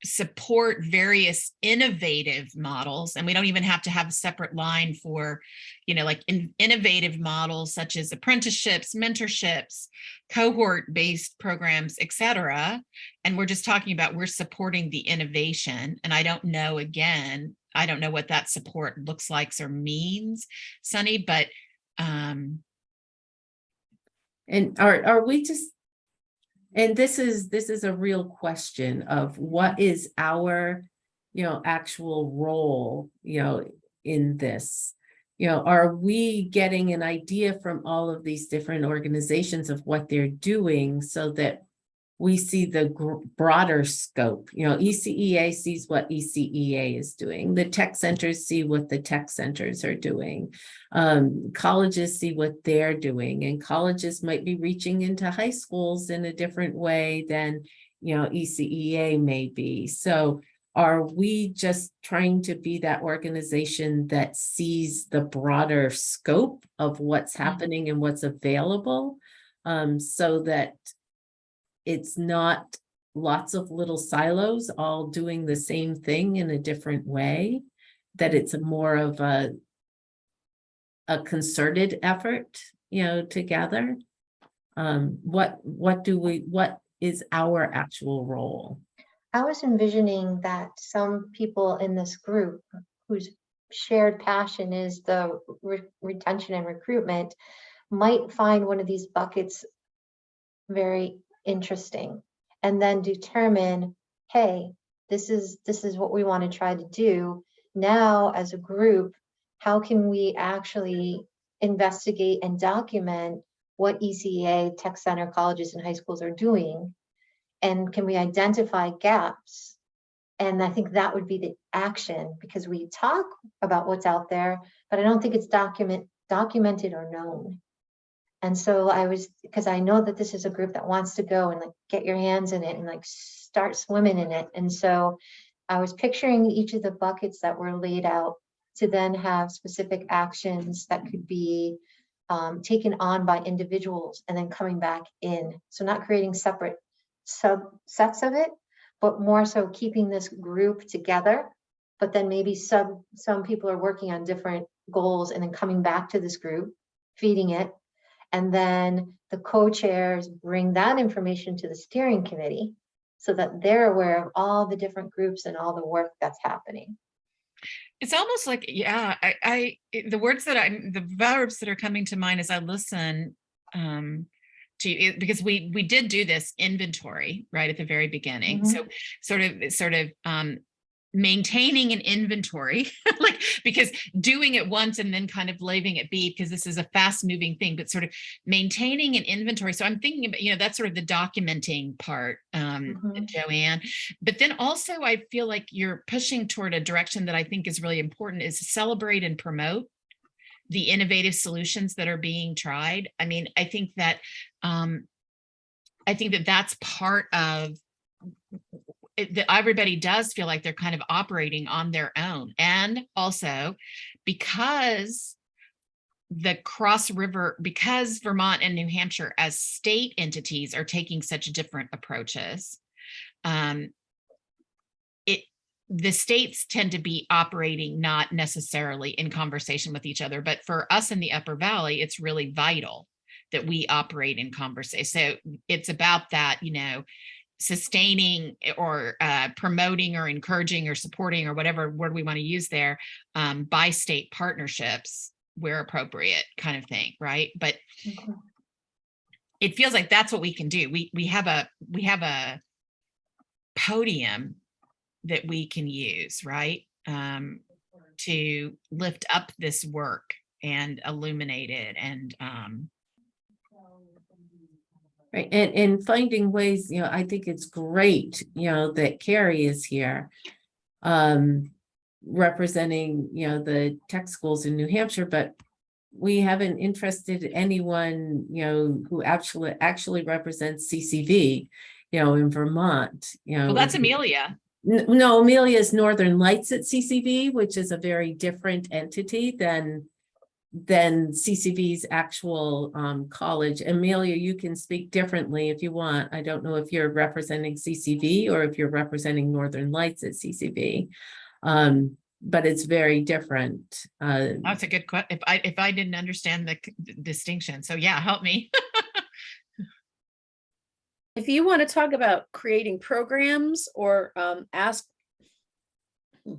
support various innovative models, and we don't even have to have a separate line for, like innovative models such as apprenticeships, mentorships, cohort-based programs, etc. And we're just talking about, we're supporting the innovation. And I don't know what that support looks like or means, Sunny, but And are we just, and this is a real question of what is our, actual role, in this? Are we getting an idea from all of these different organizations of what they're doing so that we see the broader scope? ECEA sees what ECEA is doing. The tech centers see what the tech centers are doing. Colleges see what they're doing, and colleges might be reaching into high schools in a different way than, ECEA may be. So are we just trying to be that organization that sees the broader scope of what's happening and what's available, so that it's not lots of little silos all doing the same thing in a different way, that it's more of a concerted effort, together? What is our actual role? I was envisioning that some people in this group whose shared passion is the retention and recruitment might find one of these buckets very interesting, and then determine, hey, this is what we want to try to do now as a group. How can we actually investigate and document what ECEA, tech center, colleges, and high schools are doing? And can we identify gaps? And I think that would be the action, because we talk about what's out there, but I don't think it's documented or known. And so because I know that this is a group that wants to go and like get your hands in it and like start swimming in it. And so I was picturing each of the buckets that were laid out to then have specific actions that could be taken on by individuals and then coming back in. So not creating separate subsets of it, but more so keeping this group together. But then maybe some people are working on different goals and then coming back to this group, feeding it. And then the co-chairs bring that information to the steering committee so that they're aware of all the different groups and all the work that's happening. It's almost like, yeah, the verbs that are coming to mind as I listen to you, because we did do this inventory right at the very beginning. So sort of maintaining an inventory, like, because doing it once and then kind of leaving it be, because this is a fast moving thing, but sort of maintaining an inventory. So I'm thinking about, that's sort of the documenting part, Joanne. But then also I feel like you're pushing toward a direction that I think is really important, is celebrate and promote the innovative solutions that are being tried. I mean, I think that that's part of it, that everybody does feel like they're kind of operating on their own. And also because because Vermont and New Hampshire as state entities are taking such different approaches, the states tend to be operating not necessarily in conversation with each other, but for us in the Upper Valley, it's really vital that we operate in conversation. So it's about that, sustaining or promoting or encouraging or supporting or whatever word we want to use there, by state partnerships where appropriate, kind of thing, right? But it feels like that's what we can do. We have a podium that we can use, right, to lift up this work and illuminate it, and right, and finding ways, I think it's great, that Carrie is here, representing, the tech schools in New Hampshire, but we haven't interested anyone, who actually represents CCV in Vermont, Well, that's Amelia. No, Amelia's Northern Lights at CCV, which is a very different entity than CCV's actual college. Amelia, you can speak differently if you want. I don't know if you're representing CCV or if you're representing Northern Lights at CCV. But it's very different. That's a good question. If I didn't understand the distinction, so yeah, help me. If you want to talk about creating programs or ask. All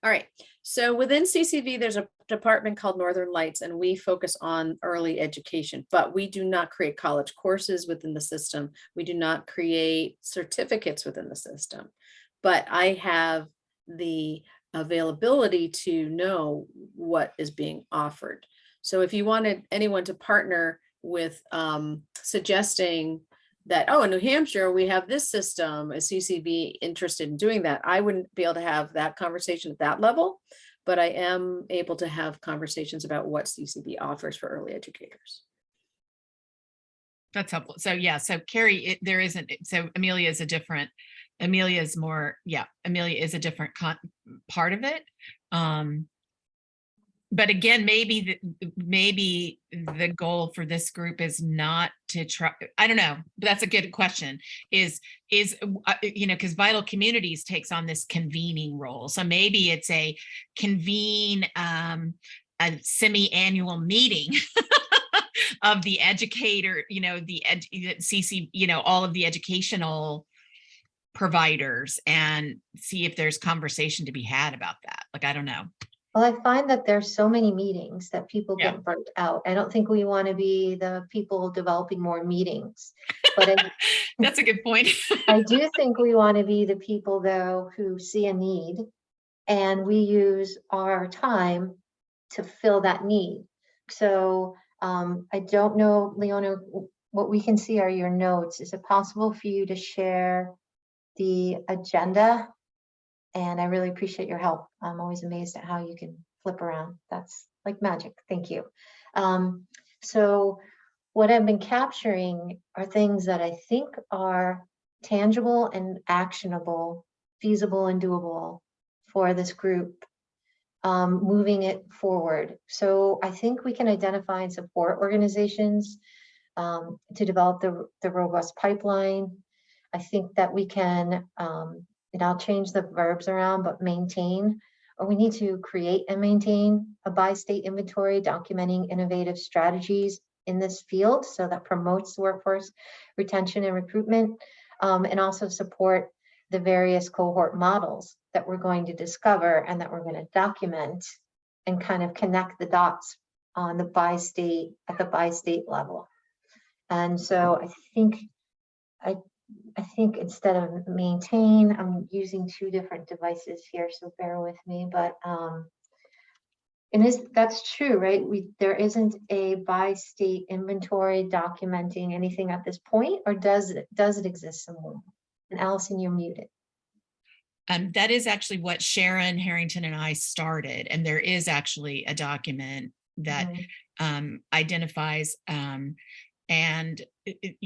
right, so within CCV, there's a department called Northern Lights, and we focus on early education, but we do not create college courses within the system. We do not create certificates within the system, but I have the availability to know what is being offered. So if you wanted anyone to partner with suggesting that, oh, in New Hampshire, we have this system, is CCV interested in doing that? I wouldn't be able to have that conversation at that level, but I am able to have conversations about what CCV offers for early educators. That's helpful. So yeah, so Carrie, there isn't, so Amelia is a different, Amelia is more, yeah, Amelia is a different part of it. But again, maybe the goal for this group is not to try, I don't know, but that's a good question, is because Vital Communities takes on this convening role. So maybe it's a convene a semi-annual meeting of the educator, the CC, all of the educational providers, and see if there's conversation to be had about that. Like, I don't know. Well, I find that there's so many meetings that people Yeah. get burnt out. I don't think we want to be the people developing more meetings, but That's a good point. I do think we want to be the people, though, who see a need, and we use our time to fill that need. So I don't know, Leona, what we can see are your notes. Is it possible for you to share the agenda? And I really appreciate your help. I'm always amazed at how you can flip around. That's like magic. Thank you. So what I've been capturing are things that I think are tangible and actionable, feasible and doable for this group, moving it forward. So I think we can identify and support organizations to develop the robust pipeline. I think that we can, and I'll change the verbs around, but maintain, or we need to create and maintain a by-state inventory documenting innovative strategies in this field, so that promotes workforce retention and recruitment, and also support the various cohort models that we're going to discover and that we're going to document and kind of connect the dots on the by-state, at the by-state level. And so I think instead of maintain, I'm using two different devices here, so bear with me. But and that's true, right? There isn't a by-state inventory documenting anything at this point, or does it exist somewhere? And Allison, you're muted. That is actually what Sharon Harrington and I started, and there is actually a document that identifies and it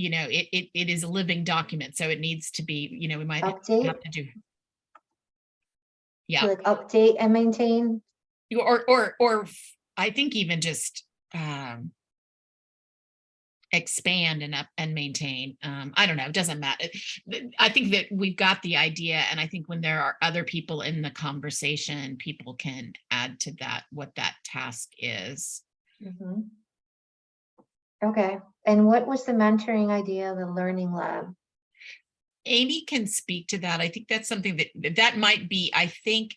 is a living document, so it needs to be, we might update. have to do, yeah, so like update and maintain, or I think even just expand and maintain. I don't know, it doesn't matter. I think that we've got the idea, and I think when there are other people in the conversation, people can add to that what that task is. Okay. And what was the mentoring idea of the learning lab? Amy can speak to that. I think that's something that might be, I think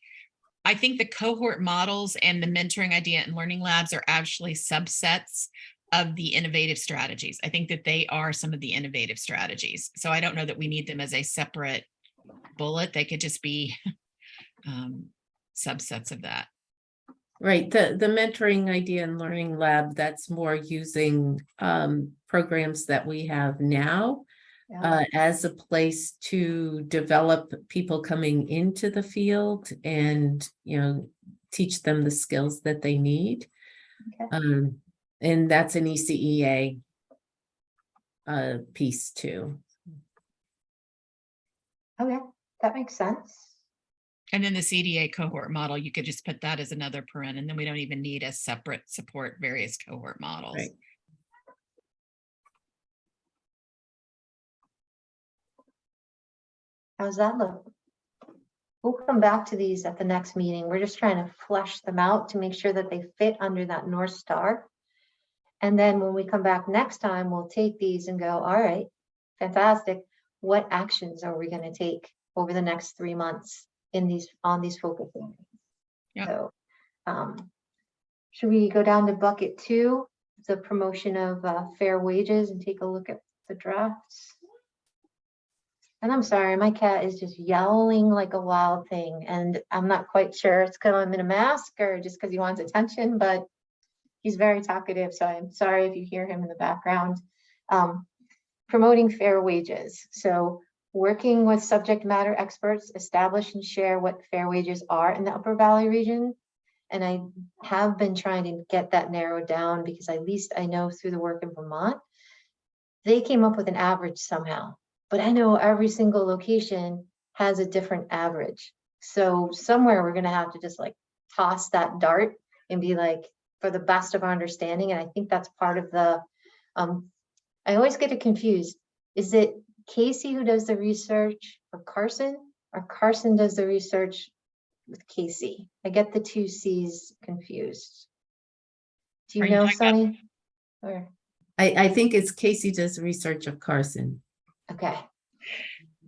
the cohort models and the mentoring idea and learning labs are actually subsets of the innovative strategies. I think that they are some of the innovative strategies. So I don't know that we need them as a separate bullet. They could just be subsets of that. Right. The mentoring idea and learning lab, that's more using programs that we have now as a place to develop people coming into the field and, teach them the skills that they need. Okay. And that's an ECEA piece too. Okay, that makes sense. And then the CDA cohort model, you could just put that as another paren, and then we don't even need a separate support various cohort models. Right. How's that look? We'll come back to these at the next meeting. We're just trying to flesh them out to make sure that they fit under that North Star. And then when we come back next time, we'll take these and go, all right, fantastic. What actions are we going to take over the next 3 months on these focus areas? Yeah. So should we go down to bucket 2, the promotion of fair wages, and take a look at the drafts? And I'm sorry, my cat is just yowling like a wild thing, and I'm not quite sure it's because I'm in a mask or just because he wants attention, but he's very talkative, so I'm sorry if you hear him in the background. Promoting fair wages. So working with subject matter experts, establish and share what fair wages are in the Upper Valley region. And I have been trying to get that narrowed down because at least I know through the work in Vermont, they came up with an average somehow. But I know every single location has a different average. So somewhere we're going to have to just like toss that dart and be like, for the best of our understanding. And I think that's part of the, I always get it confused. Is it Casey who does the research or Carson does the research with Casey? I get the 2 C's confused. Do Are you you know, talking about- Sunny? Or, I think it's Casey does research of Carson. okay.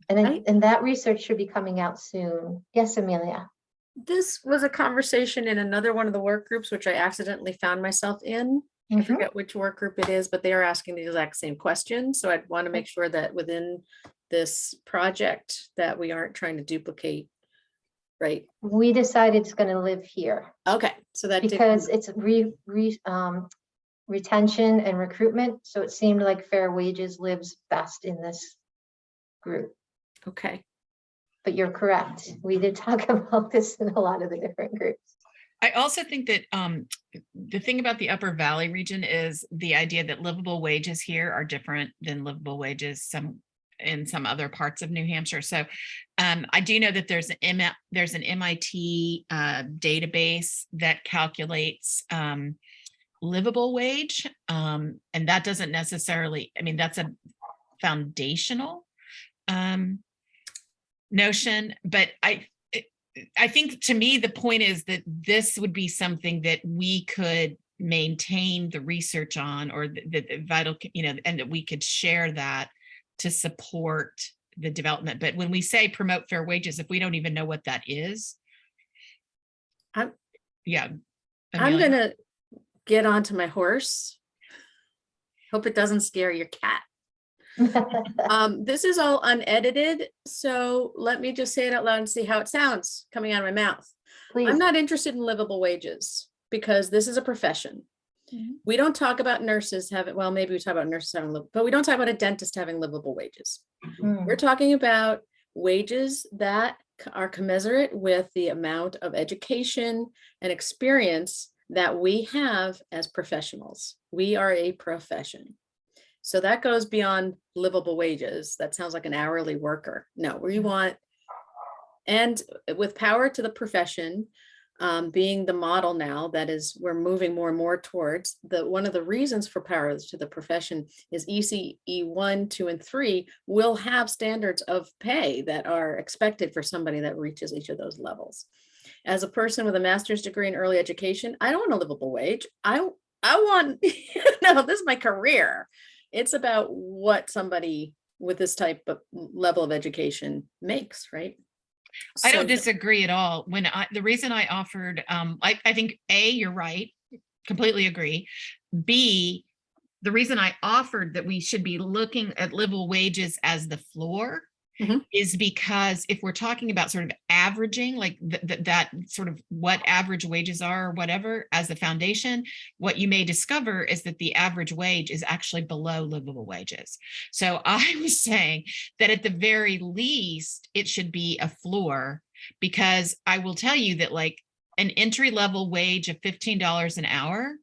And that research should be coming out soon. Yes, Amelia. This was a conversation in another one of the work groups, which I accidentally found myself in. I Mhm. forget which work group it is, but they are asking the exact same question. So I'd want to make sure that within this project that we aren't trying to duplicate. Right. We decided it's going to live here Okay. So that did because come- it's retention and recruitment. So it seemed like fair wages lives best in this group. okay. But you're correct. We did talk about this in a lot of the different groups. I also think that the thing about the Upper Valley region is the idea that livable wages here are different than livable wages in some other parts of New Hampshire. So I do know that there's an MIT database that calculates livable wage, and that doesn't necessarily, I mean, that's a foundational notion, but I think to me, the point is that this would be something that we could maintain the research on, or the vital, and that we could share that to support the development. But when we say promote fair wages, if we don't even know what that is. Yeah. I'm going to get onto my horse. Hope it doesn't scare your cat. This is all unedited, so let me just say it out loud and see how it sounds coming out of my mouth. Please. I'm not interested in livable wages because this is a profession. Mhm. We don't talk about nurses having, well, maybe we talk about nurses having, but we don't talk about a dentist having livable wages. Mm. We're talking about wages that are commensurate with the amount of education and experience that we have as professionals. We are a profession. So that goes beyond livable wages. That sounds like an hourly worker. No, we want, and with power to the profession being the model now, that is, we're moving more and more towards one of the reasons for power to the profession is ECE 1, 2, and 3 will have standards of pay that are expected for somebody that reaches each of those levels. As a person with a master's degree in early education, I don't want a livable wage. I want, no, this is my career. It's about what somebody with this type of level of education makes, right? I don't So- disagree at all. The reason I offered, I think A, you're right, completely agree. B, the reason I offered that we should be looking at livable wages as the floor Mhm. is because if we're talking about sort of averaging, like that sort of what average wages are or whatever as the foundation, what you may discover is that the average wage is actually below livable wages. So I was saying that at the very least, it should be a floor, because I will tell you that like an entry-level wage of $15 an hour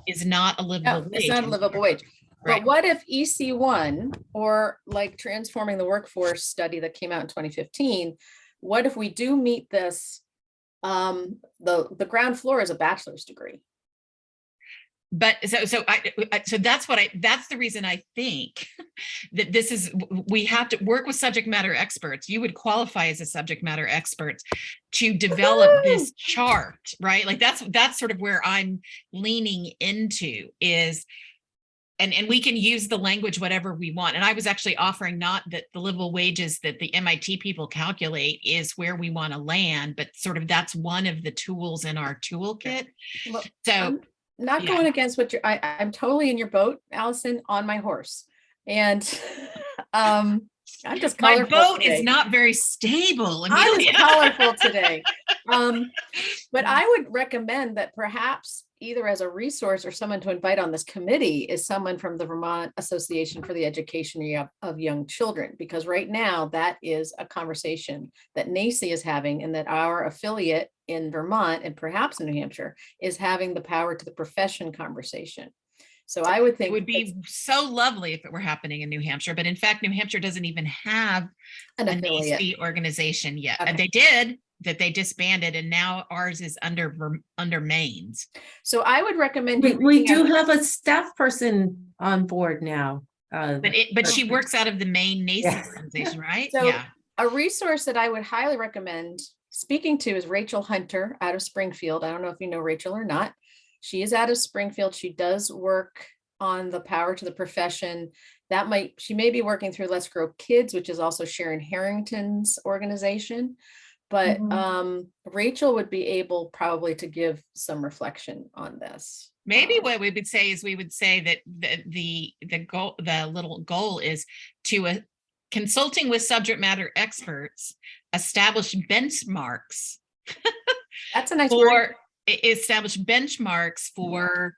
is not a livable No, wage. it's not a livable wage. But Right. what if EC1 or like transforming the workforce study that came out in 2015? What if we do meet this? The ground floor is a bachelor's degree. But so that's that's the reason I think that this is, we have to work with subject matter experts. You would qualify as a subject matter expert to develop this chart, right? Like that's sort of where I'm leaning into is, and we can use the language whatever we want. And I was actually offering not that the livable wages that the MIT people calculate is where we want to land, but sort of that's one of the tools in our toolkit. Well, So I'm not yeah. going against what I'm totally in your boat, Allison, on my horse. And I'm just my colorful boat today. is not very stable, I'm Amelia. just colorful today. But I would recommend that perhaps either as a resource or someone to invite on this committee is someone from the Vermont Association for the Education of Young Children, because right now that is a conversation that NACI is having and that our affiliate in Vermont and perhaps in New Hampshire is having the power to the profession conversation. So I would think It would be so lovely if it were happening in New Hampshire, but in fact, New Hampshire doesn't even have an a affiliate NACI organization yet. Okay. And they did, that they disbanded, and now ours is under Maine's. So I would recommend We, you we reaching do out- have a staff person on board now. But she works out of the Maine NACI Yes. organization, right? So- Yeah. A resource that I would highly recommend speaking to is Rachel Hunter out of Springfield. I don't know if you know Rachel or not. She is out of Springfield. She does work on the power to the profession. She may be working through Let's Grow Kids, which is also Sharon Harrington's organization. But Rachel would be able probably to give some reflection on this. Maybe what we would say is that the little goal is to consulting with subject matter experts, establish benchmarks That's a nice word. for establish benchmarks for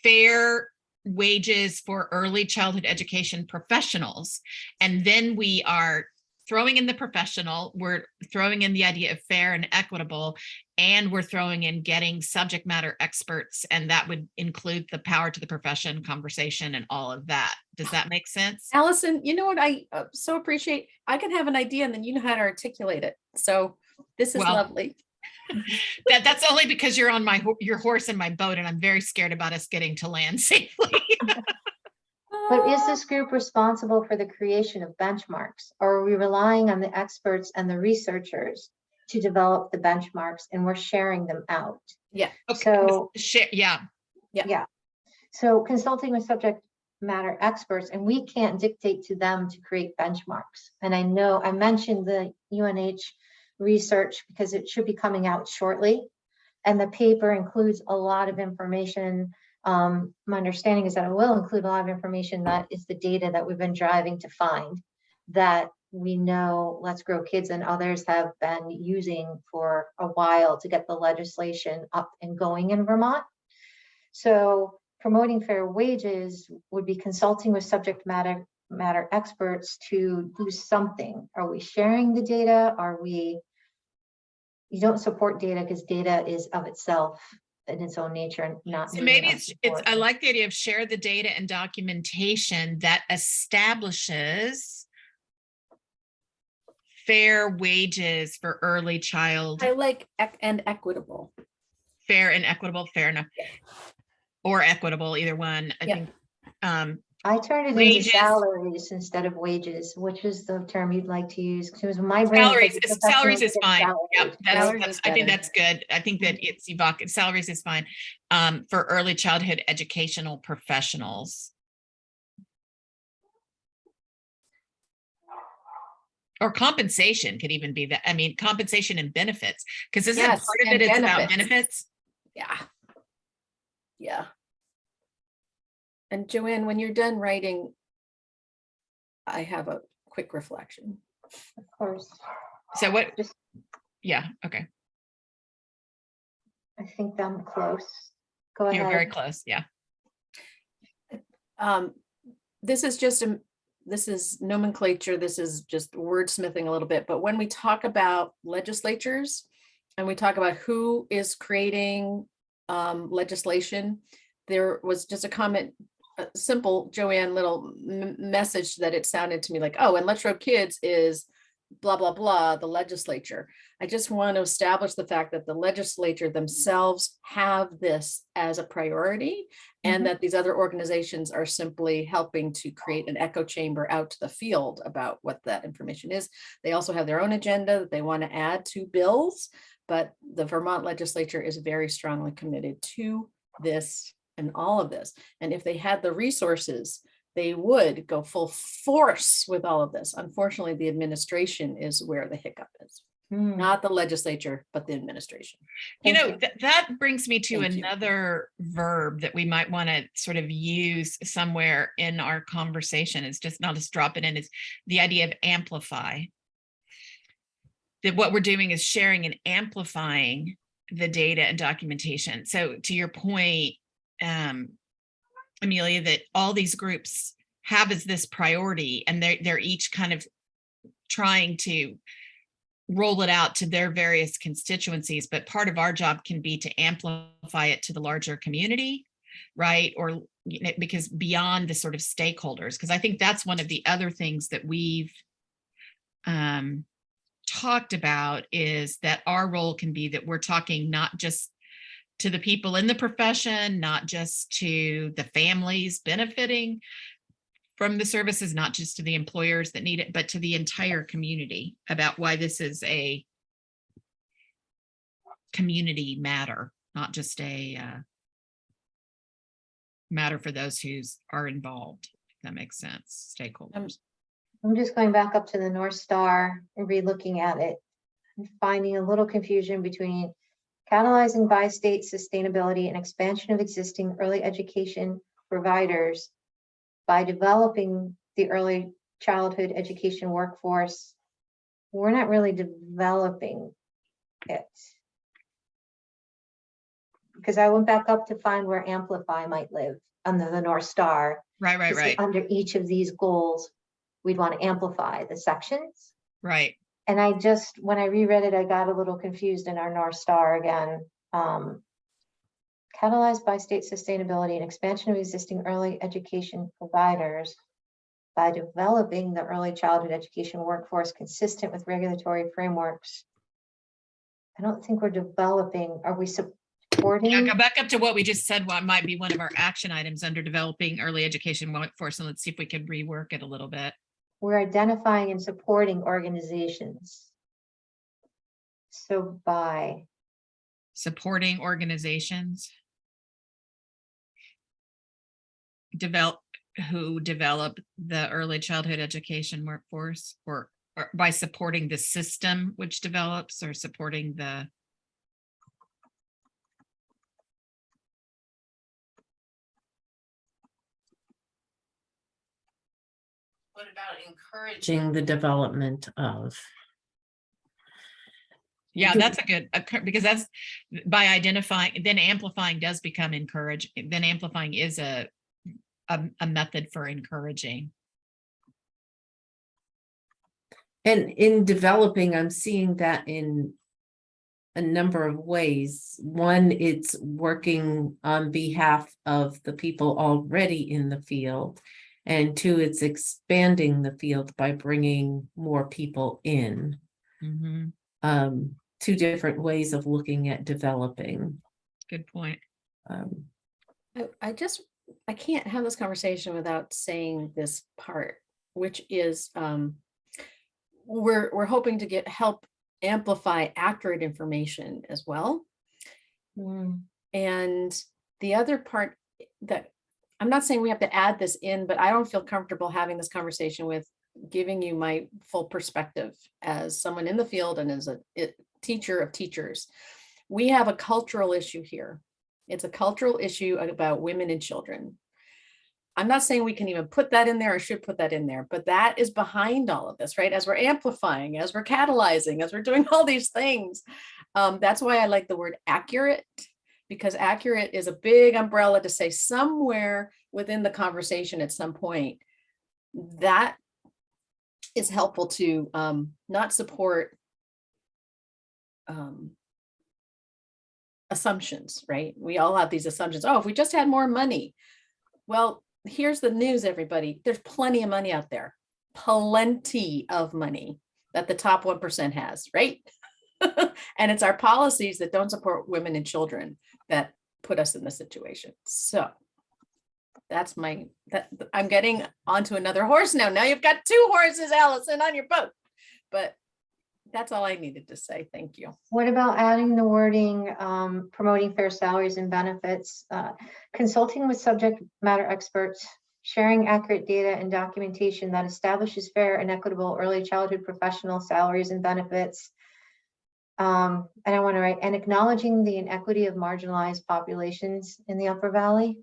fair wages for early childhood education professionals. And then we are throwing in the professional, we're throwing in the idea of fair and equitable, and we're throwing in getting subject matter experts, and that would include the power to the profession conversation and all of that. Does that make sense? Allison, you know what I so appreciate? I can have an idea and then you know how to articulate it. So this is Well, lovely. That's only because you're on your horse and my boat, and I'm very scared about us getting to land safely. But is this group responsible for the creation of benchmarks, or are we relying on the experts and the researchers to develop the benchmarks and we're sharing them out? Yeah. Okay. So Yeah. yeah. So consulting with subject matter experts, and we can't dictate to them to create benchmarks. And I know I mentioned the UNH research because it should be coming out shortly. And the paper includes a lot of information. My understanding is that it will include a lot of information that is the data that we've been driving to find, that we know Let's Grow Kids and others have been using for a while to get the legislation up and going in Vermont. So promoting fair wages would be consulting with subject matter experts to do something. Are we sharing the data? You don't support data because data is of itself in its own nature and not. So maybe it's I like the idea of share the data and documentation that establishes fair wages for early child. I like and equitable. Fair and equitable, fair enough. Or equitable, either one. I think I turned it wages. into salaries instead of wages, which is the term you'd like to use. Because my brain salaries is fine. Yep, I think better. that's good. I think that it's evocative. Salaries is fine for early childhood educational professionals. Or compensation could even be that. I mean, compensation and benefits, because isn't Yes, part of and it is about benefits. benefits? Yeah. Yeah. And Joanne, when you're done writing, I have a quick reflection. Of course. So what? Just- Yeah. Okay. I think I'm close. Go You're ahead. very close. Yeah. This is nomenclature. This is just wordsmithing a little bit. But when we talk about legislatures and we talk about who is creating legislation, there was just a comment a simple Joanne little message that it sounded to me like, oh, and Let's Grow Kids is blah, blah, blah, the legislature. I just want to establish the fact that the legislature themselves have this as a priority, and that these other organizations are simply helping to create an echo chamber out to the field about what that information is. They also have their own agenda that they want to add to bills, but the Vermont legislature is very strongly committed to this and all of this. And if they had the resources, they would go full force with all of this. Unfortunately, the administration is where the hiccup is. Not the legislature, but the administration. You Thank know, you. that brings me to Thank you. another verb that we might want to sort of use somewhere in our conversation. Is just, I'll just drop it in, is the idea of amplify. That what we're doing is sharing and amplifying the data and documentation. So to your point, Amelia, that all these groups have as this priority, and they're each kind of trying to roll it out to their various constituencies, but part of our job can be to amplify it to the larger community, right? Or, you know, because beyond the sort of stakeholders, because I think that's one of the other things that we've talked about, is that our role can be that we're talking not just to the people in the profession, not just to the families benefiting from the services, not just to the employers that need it, but to the entire community, about why this is a community matter, not just a matter for those who are involved, if that makes sense, stakeholders. I'm just going back up to the North Star and re-looking at it and finding a little confusion between catalyzing by state sustainability and expansion of existing early education providers by developing the early childhood education workforce. We're not really developing it. Because I went back up to find where Amplify might live under the North Star. Right, to see under each of these goals, we'd want to amplify the sections. right. And I just, when I reread it, I got a little confused in our North Star again. Catalyzed by state sustainability and expansion of existing early education providers by developing the early childhood education workforce consistent with regulatory frameworks. I don't think we're developing. Are we supporting? Yeah, go back up to what we just said, what might be one of our action items under developing early education workforce, and let's see if we can rework it a little bit. We're identifying and supporting organizations. So by Supporting organizations who develop the early childhood education workforce, or by supporting the system which develops, or supporting the. What about encouraging the development of? Yeah, that's a good, because that's by identifying, then amplifying does become encourage, then amplifying is a method for encouraging. And in developing, I'm seeing that in a number of ways. One, it's working on behalf of the people already in the field. And two, it's expanding the field by bringing more people in. Two different ways of looking at developing. Good point. I can't have this conversation without saying this part, which is we're hoping to help amplify accurate information as well. And the other part that I'm not saying we have to add this in, but I don't feel comfortable having this conversation with giving you my full perspective as someone in the field and as a teacher of teachers. We have a cultural issue here. It's a cultural issue about women and children. I'm not saying we can even put that in there or should put that in there, but that is behind all of this, right? As we're amplifying, as we're catalyzing, as we're doing all these things. That's why I like the word accurate, because accurate is a big umbrella to say somewhere within the conversation at some point. That is helpful to not support assumptions, right? We all have these assumptions. Oh, if we just had more money. Well, here's the news, everybody. There's plenty of money out there. Plenty of money that the top 1% has, right? And it's our policies that don't support women and children that put us in this situation. So that's I'm getting onto another horse now. Now you've got 2 horses, Allison, on your boat. But that's all I needed to say. Thank you. What about adding the wording, promoting fair salaries and benefits, consulting with subject matter experts, sharing accurate data and documentation that establishes fair and equitable early childhood professional salaries and benefits. And I want to write, and acknowledging the inequity of marginalized populations in the Upper Valley.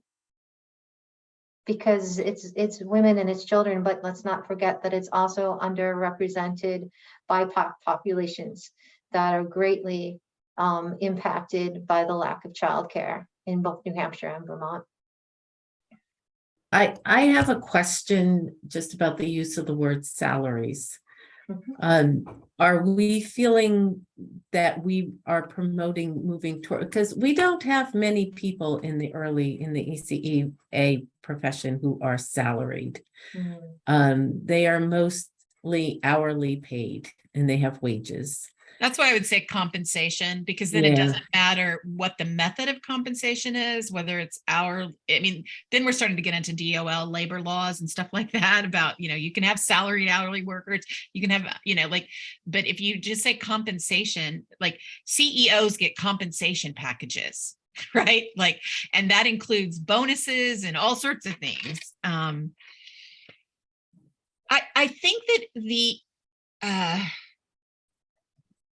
Because it's women and it's children, but let's not forget that it's also underrepresented BIPOC populations that are greatly impacted by the lack of childcare in both New Hampshire and Vermont. I have a question just about the use of the word salaries. Are we feeling that we are promoting moving toward, because we don't have many people in the ECEA profession who are salaried. They are mostly hourly paid and they have wages. That's why I would say compensation, because then it doesn't matter what the method of compensation is, whether it's then we're starting to get into DOL labor laws and stuff like that about, you can have salaried hourly workers, you can have, but if you just say compensation, like CEOs get compensation packages, right? Like, and that includes bonuses and all sorts of things. I think that the,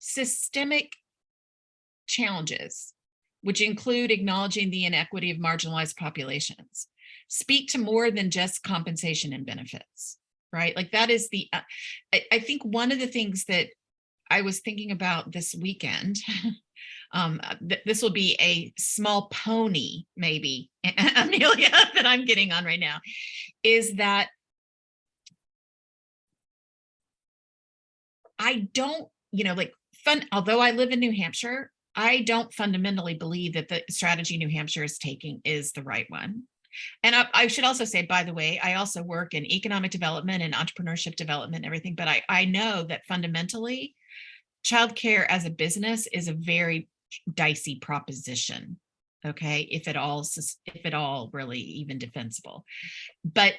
systemic challenges, which include acknowledging the inequity of marginalized populations, speak to more than just compensation and benefits, right? Like that is I think one of the things that I was thinking about this weekend, this will be a small pony, maybe, Amelia, that I'm getting on right now, is that I don't, although I live in New Hampshire, I don't fundamentally believe that the strategy New Hampshire is taking is the right one. And I should also say, by the way, I also work in economic development and entrepreneurship development and everything, but I know that fundamentally, childcare as a business is a very dicey proposition, okay, if at all really even defensible. But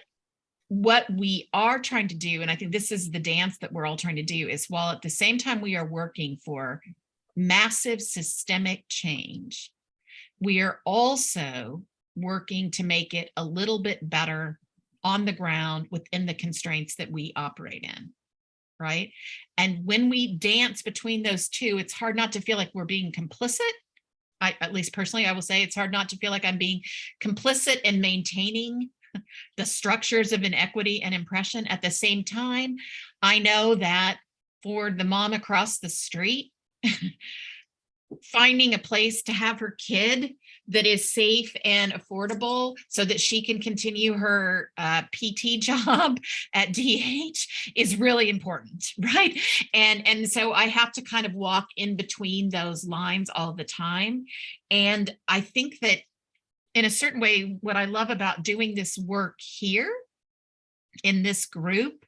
what we are trying to do, and I think this is the dance that we're all trying to do, is while at the same time we are working for massive systemic change, we are also working to make it a little bit better on the ground within the constraints that we operate in, right? And when we dance between those two, it's hard not to feel like we're being complicit. At least personally, I will say it's hard not to feel like I'm being complicit in maintaining the structures of inequity and oppression. At the same time, I know that for the mom across the street, finding a place to have her kid that is safe and affordable so that she can continue her PT job at DH is really important, right? And so I have to kind of walk in between those lines all the time. And I think that in a certain way, what I love about doing this work here in this group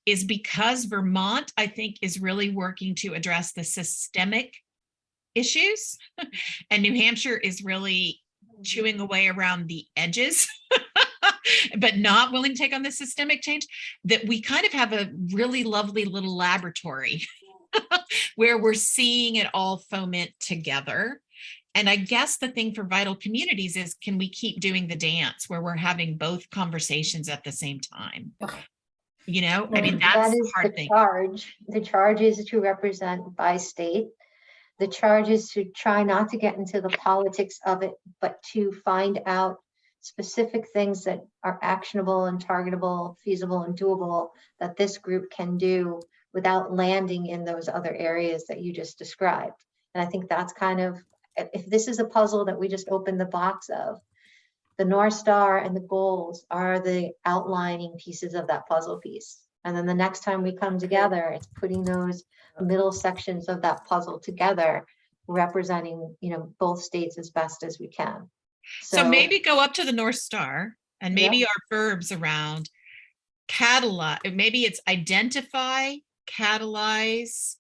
is because Vermont, I think, is really working to address the systemic issues, and New Hampshire is really chewing away around the edges, but not willing to take on the systemic change, that we kind of have a really lovely little laboratory where we're seeing it all foment together. And I guess the thing for Vital Communities is, can we keep doing the dance where we're having both conversations at the same time? That's the hard thing. The charge is to represent by state. The charge is to try not to get into the politics of it, but to find out specific things that are actionable and targetable, feasible and doable that this group can do without landing in those other areas that you just described. And I think that's kind of, if this is a puzzle that we just opened the box of, the North Star and the goals are the outlining pieces of that puzzle piece. And then the next time we come together, it's putting those middle sections of that puzzle together, representing, both states as best as we can. So maybe go up to the North Star And maybe our verbs around catalyze, maybe it's identify, catalyze,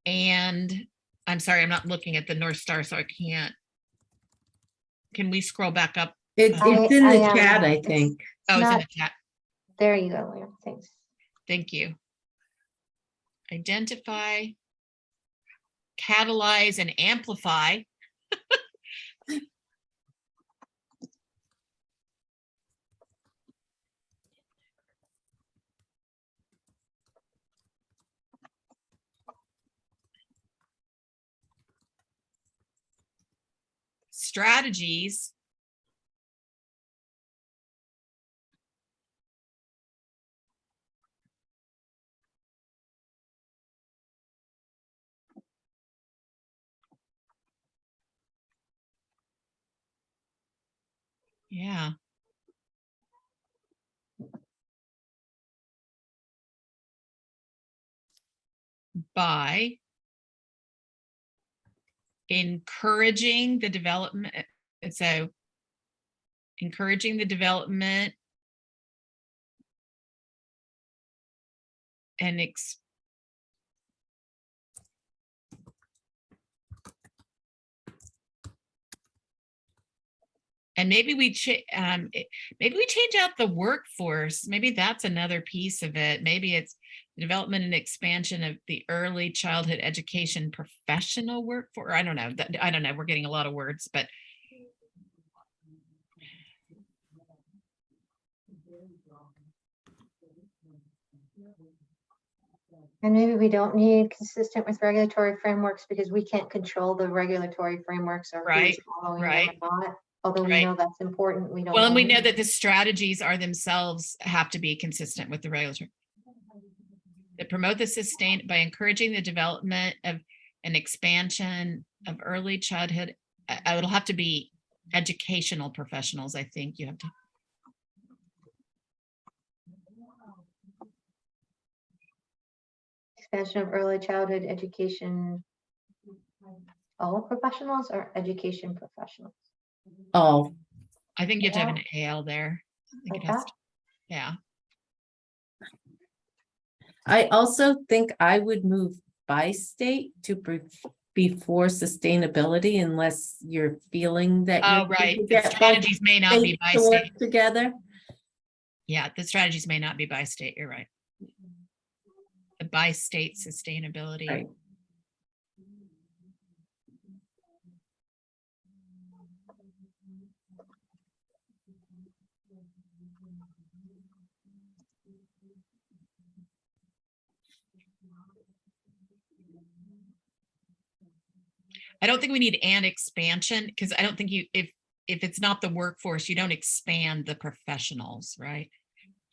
and I'm sorry, I'm not looking at the North Star, so I can't. Can we scroll back up? It's I- in the I, chat, I it's- think. Oh, it's in not- the chat. There you go, Leah. Thanks. Thank you. Identify, catalyze, and amplify. Strategies. Yeah. By encouraging the development. So encouraging the development and maybe we maybe we change out the workforce. Maybe that's another piece of it. Maybe it's the development and expansion of the early childhood education professional workforce. I don't know. I don't know. We're getting a lot of words, but And maybe we don't need consistent with regulatory frameworks because we can't control the regulatory frameworks or Right, who's following them right, or not. Although we right. know that's important, we don't. well, and we always- know that the strategies are themselves have to be consistent with the regulatory. That promote the sustain by encouraging the development of an expansion of early childhood. It'll have to be educational professionals. I think you have to. Expansion of early childhood education. All professionals or education professionals? Oh, I think you have to have an AL there. I think Like it has that? to- yeah. I also think I would move by state to before sustainability unless you're feeling that. Oh, you need right. to The get both strategies may not be states by to work state. together. Yeah, the strategies may not be by state. You're right. The by state sustainability. Right. I don't think we need an expansion because I don't think if it's not the workforce, you don't expand the professionals, right?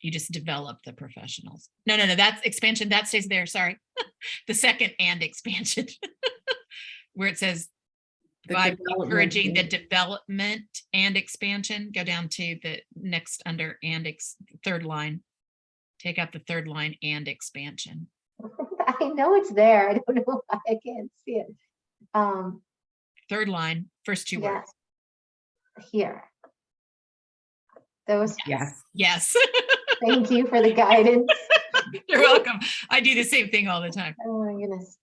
You just develop the professionals. No, that's expansion. That stays there. Sorry. The second and expansion where it says The by development encouraging the and- development and expansion, go down to the next under and third line. Take out the third line and expansion. I know it's there. I don't know why I can't see it. Third line, first two Yeah, words. here. Those, Yes. Yes. thank you for the guidance. You're welcome. I do the same thing all the time. Oh my goodness.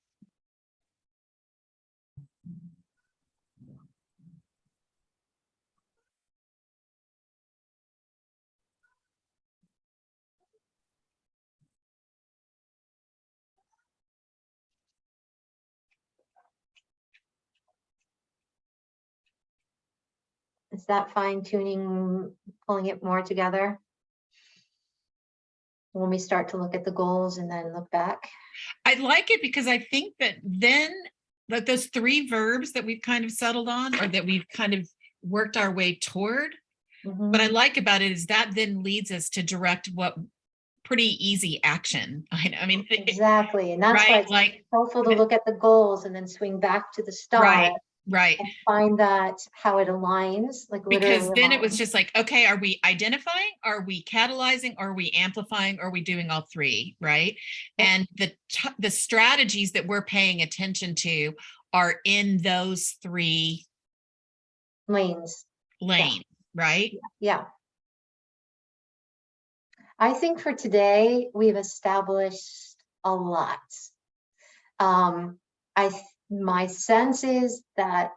Is that fine tuning, pulling it more together? When we start to look at the goals and then look back? I like it because I think that then like those three verbs that we've kind of settled on or that we've kind of worked our way toward. Mhm. What I like about it is that then leads us to direct what pretty easy action. I mean, Exactly, and that's why right, it's like, helpful to look at the goals and then swing back to the start right. and find that how it aligns, like Because literally then it was aligns. just like, okay, are we identifying? Are we catalyzing? Are we amplifying? Are we doing all three? Right. Yep. And the strategies that we're paying attention to are in those three Lanes, lanes, right? yeah, I think for today, we've established a lot. My sense is that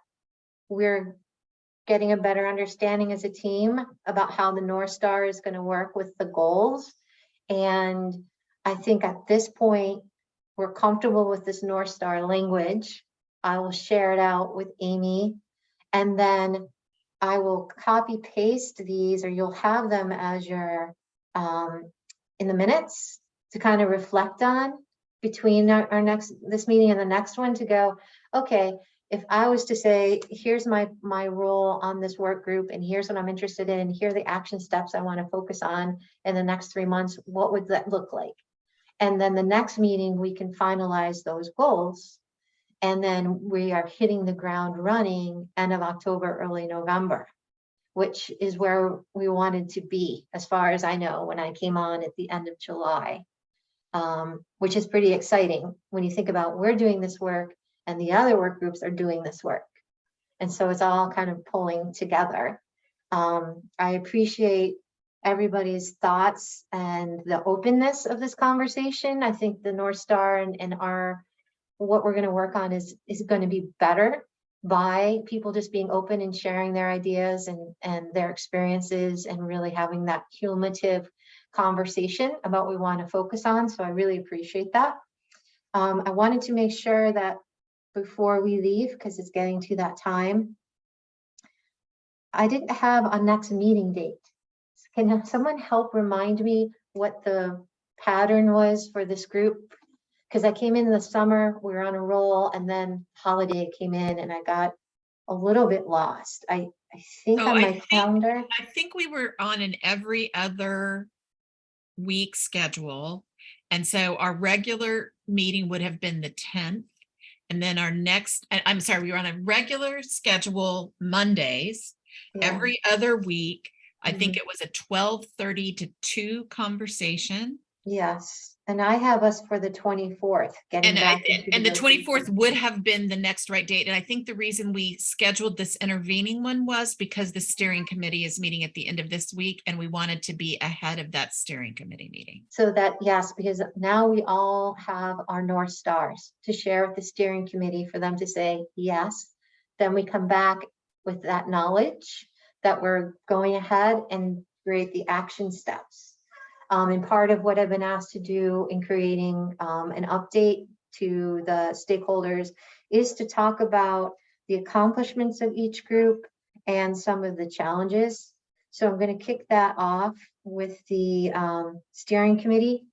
we're getting a better understanding as a team about how the North Star is going to work with the goals. And I think at this point, we're comfortable with this North Star language. I will share it out with Amy, and then I will copy paste these, or you'll have them as your in the minutes to kind of reflect on between this meeting and the next one, to go, okay, if I was to say, here's my role on this work group, and here's what I'm interested in, here are the action steps I want to focus on in the next 3 months, what would that look like? And then the next meeting, we can finalize those goals. And then we are hitting the ground running end of October, early November, which is where we wanted to be, as far as I know, when I came on at the end of July, which is pretty exciting when you think about we're doing this work and the other work groups are doing this work. And so it's all kind of pulling together. I appreciate everybody's thoughts and the openness of this conversation. I think the North Star and our what we're going to work on is going to be better by people just being open and sharing their ideas and their experiences, and really having that cumulative conversation about what we want to focus on. So I really appreciate that. I wanted to make sure that before we leave, because it's getting to that time, I didn't have a next meeting date. Can someone help remind me what the pattern was for this group? Because I came in the summer, we were on a roll, and then holiday came in and I got a little bit lost. I think So on I my think- calendar. I think we were on an every other week schedule. And so our regular meeting would have been the 10th. And then our next, I'm sorry, we were on a regular schedule Mondays, Yeah. every other week. I think Mhm. it was a 12:30 to 2 conversation. Yes. And I have us for the 24th, getting And back into the rotation. 24th would have been the next right date. And I think the reason we scheduled this intervening one was because the steering committee is meeting at the end of this week, and we wanted to be ahead of that steering committee meeting. So that, yes, because now we all have our North Stars to share with the steering committee for them to say yes. Then we come back with that knowledge that we're going ahead and create the action steps. And part of what I've been asked to do in creating an update to the stakeholders is to talk about the accomplishments of each group and some of the challenges. So I'm going to kick that off with the steering committee,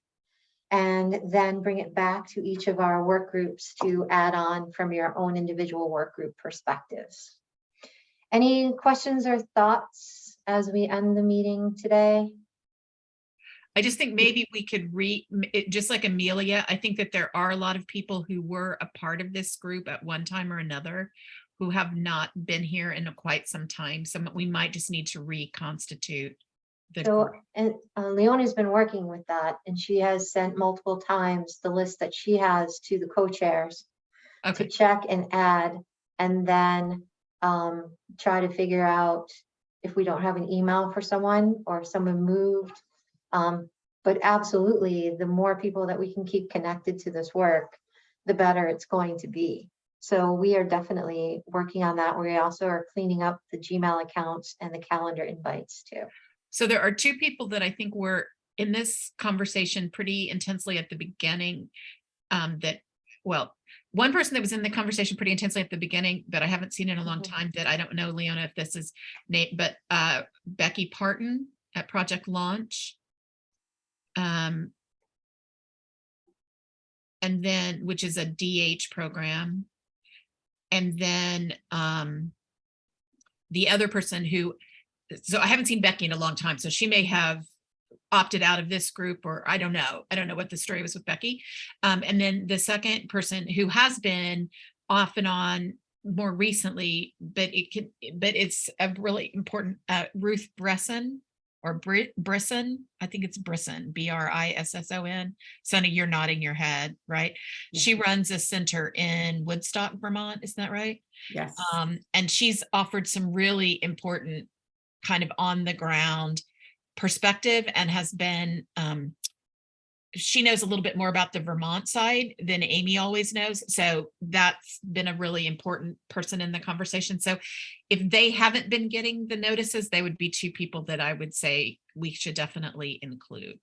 and then bring it back to each of our work groups to add on from your own individual work group perspectives. Any questions or thoughts as we end the meeting today? I just think maybe we could just like Amelia, I think that there are a lot of people who were a part of this group at one time or another who have not been here in quite some time. So we might just need to reconstitute the So, group. and Leona's been working with that, and she has sent multiple times the list that she has to the co-chairs to Okay, check and add, and then try to figure out if we don't have an email for someone or someone moved. But absolutely, the more people that we can keep connected to this work, the better it's going to be. So we are definitely working on that. We also are cleaning up the Gmail accounts and the calendar invites too. so there are two people that I think were in this conversation pretty intensely at the beginning. One person that was in the conversation pretty intensely at the beginning, but I haven't seen in a long Mhm. time, that I don't know, Leona, if this is Nate, but Becky Parton at Project Launch. And then, which is a DH program. And then the other person who, so I haven't seen Becky in a long time, so she may have opted out of this group, or I don't know. I don't know what the story was with Becky. And then the second person who has been off and on more recently, but it's a really important, Ruth Bresson, or Brisson. I think it's Brisson, Brisson. Sonny, you're nodding your head, right? She runs a center in Woodstock, Vermont. Isn't that right? Yes. And she's offered some really important kind of on the ground perspective and has been, she knows a little bit more about the Vermont side than Amy always knows. So that's been a really important person in the conversation. So if they haven't been getting the notices, they would be two people that I would say we should definitely include.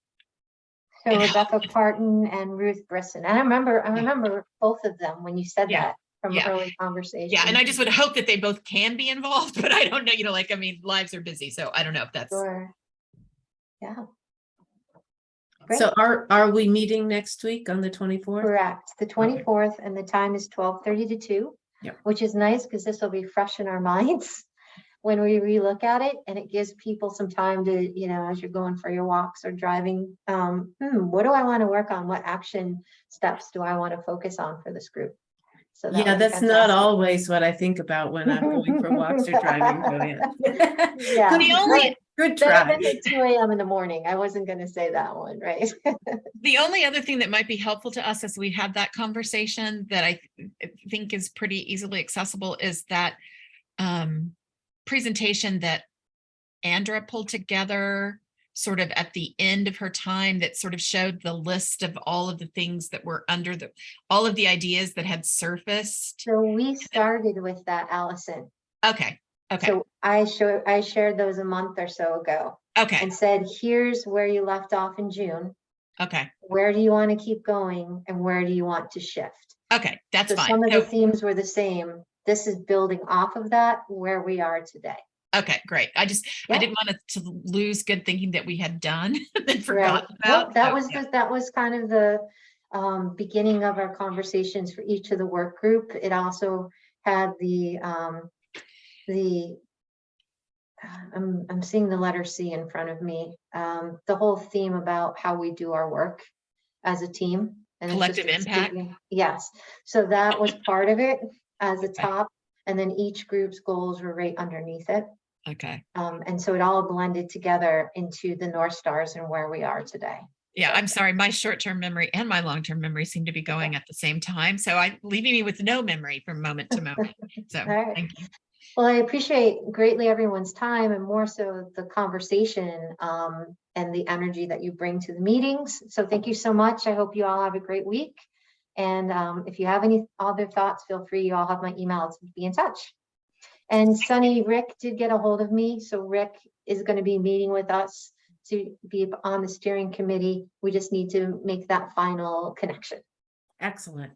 So And Rebecca Parton and Ruth Brisson. And I remember both of them when you said Yeah. that from Yeah. early conversation. Yeah, and I just would hope that they both can be involved, but I don't know, like, I mean, lives are busy, so I don't know if that's. Sure. Yeah. Great. So are we meeting next week on the 24th? Correct. The 24th, and the time is 12:30 to 2, Yep. which is nice because this will be fresh in our minds when we relook at it, and it gives people some time to, as you're going for your walks or driving, what do I want to work on? What action steps do I want to focus on for this group? So that Yeah, would be that's not fantastic. always what I think about when I'm going for walks or driving, Joanne. Yeah. The only- Good Better try. than at 2 a.m. in the morning. I wasn't going to say that one, right? The only other thing that might be helpful to us as we have that conversation that I think is pretty easily accessible is that presentation that Andra pulled together sort of at the end of her time that sort of showed the list of all of the things that were under all of the ideas that had surfaced. So we started with that, Allison. Okay. Okay. So I shared those a month or so ago Okay. and said, here's where you left off in June. Okay. Where do you want to keep going and where do you want to shift? Okay. That's So fine. some of So- the themes were the same. This is building off of that, where we are today. Okay, great. I Yeah. didn't want to lose good thinking that we had done and Right. forgotten Nope, about. that So, was yeah. that was kind of the beginning of our conversations for each of the work group. It also had I'm seeing the letter C in front of me. The whole theme about how we do our work as a team. And it's just Collective impact. Yes. So that was part of it as a Okay. top. And then each group's goals were right underneath it. Okay. And so it all blended together into the North Stars and where we are today. Yeah, I'm sorry. My short-term memory and my long-term memory seem to be going at the same time. So leaving me with no memory from moment to moment. So All right. thank you. Well, I appreciate greatly everyone's time and more so the conversation and the energy that you bring to the meetings. So thank you so much. I hope you all have a great week. And if you have any other thoughts, feel free. You all have my email to be in touch. And Sunny, Rick did get a hold of me. So Rick is going to be meeting with us to be on the steering committee. We just need to make that final connection. Excellent.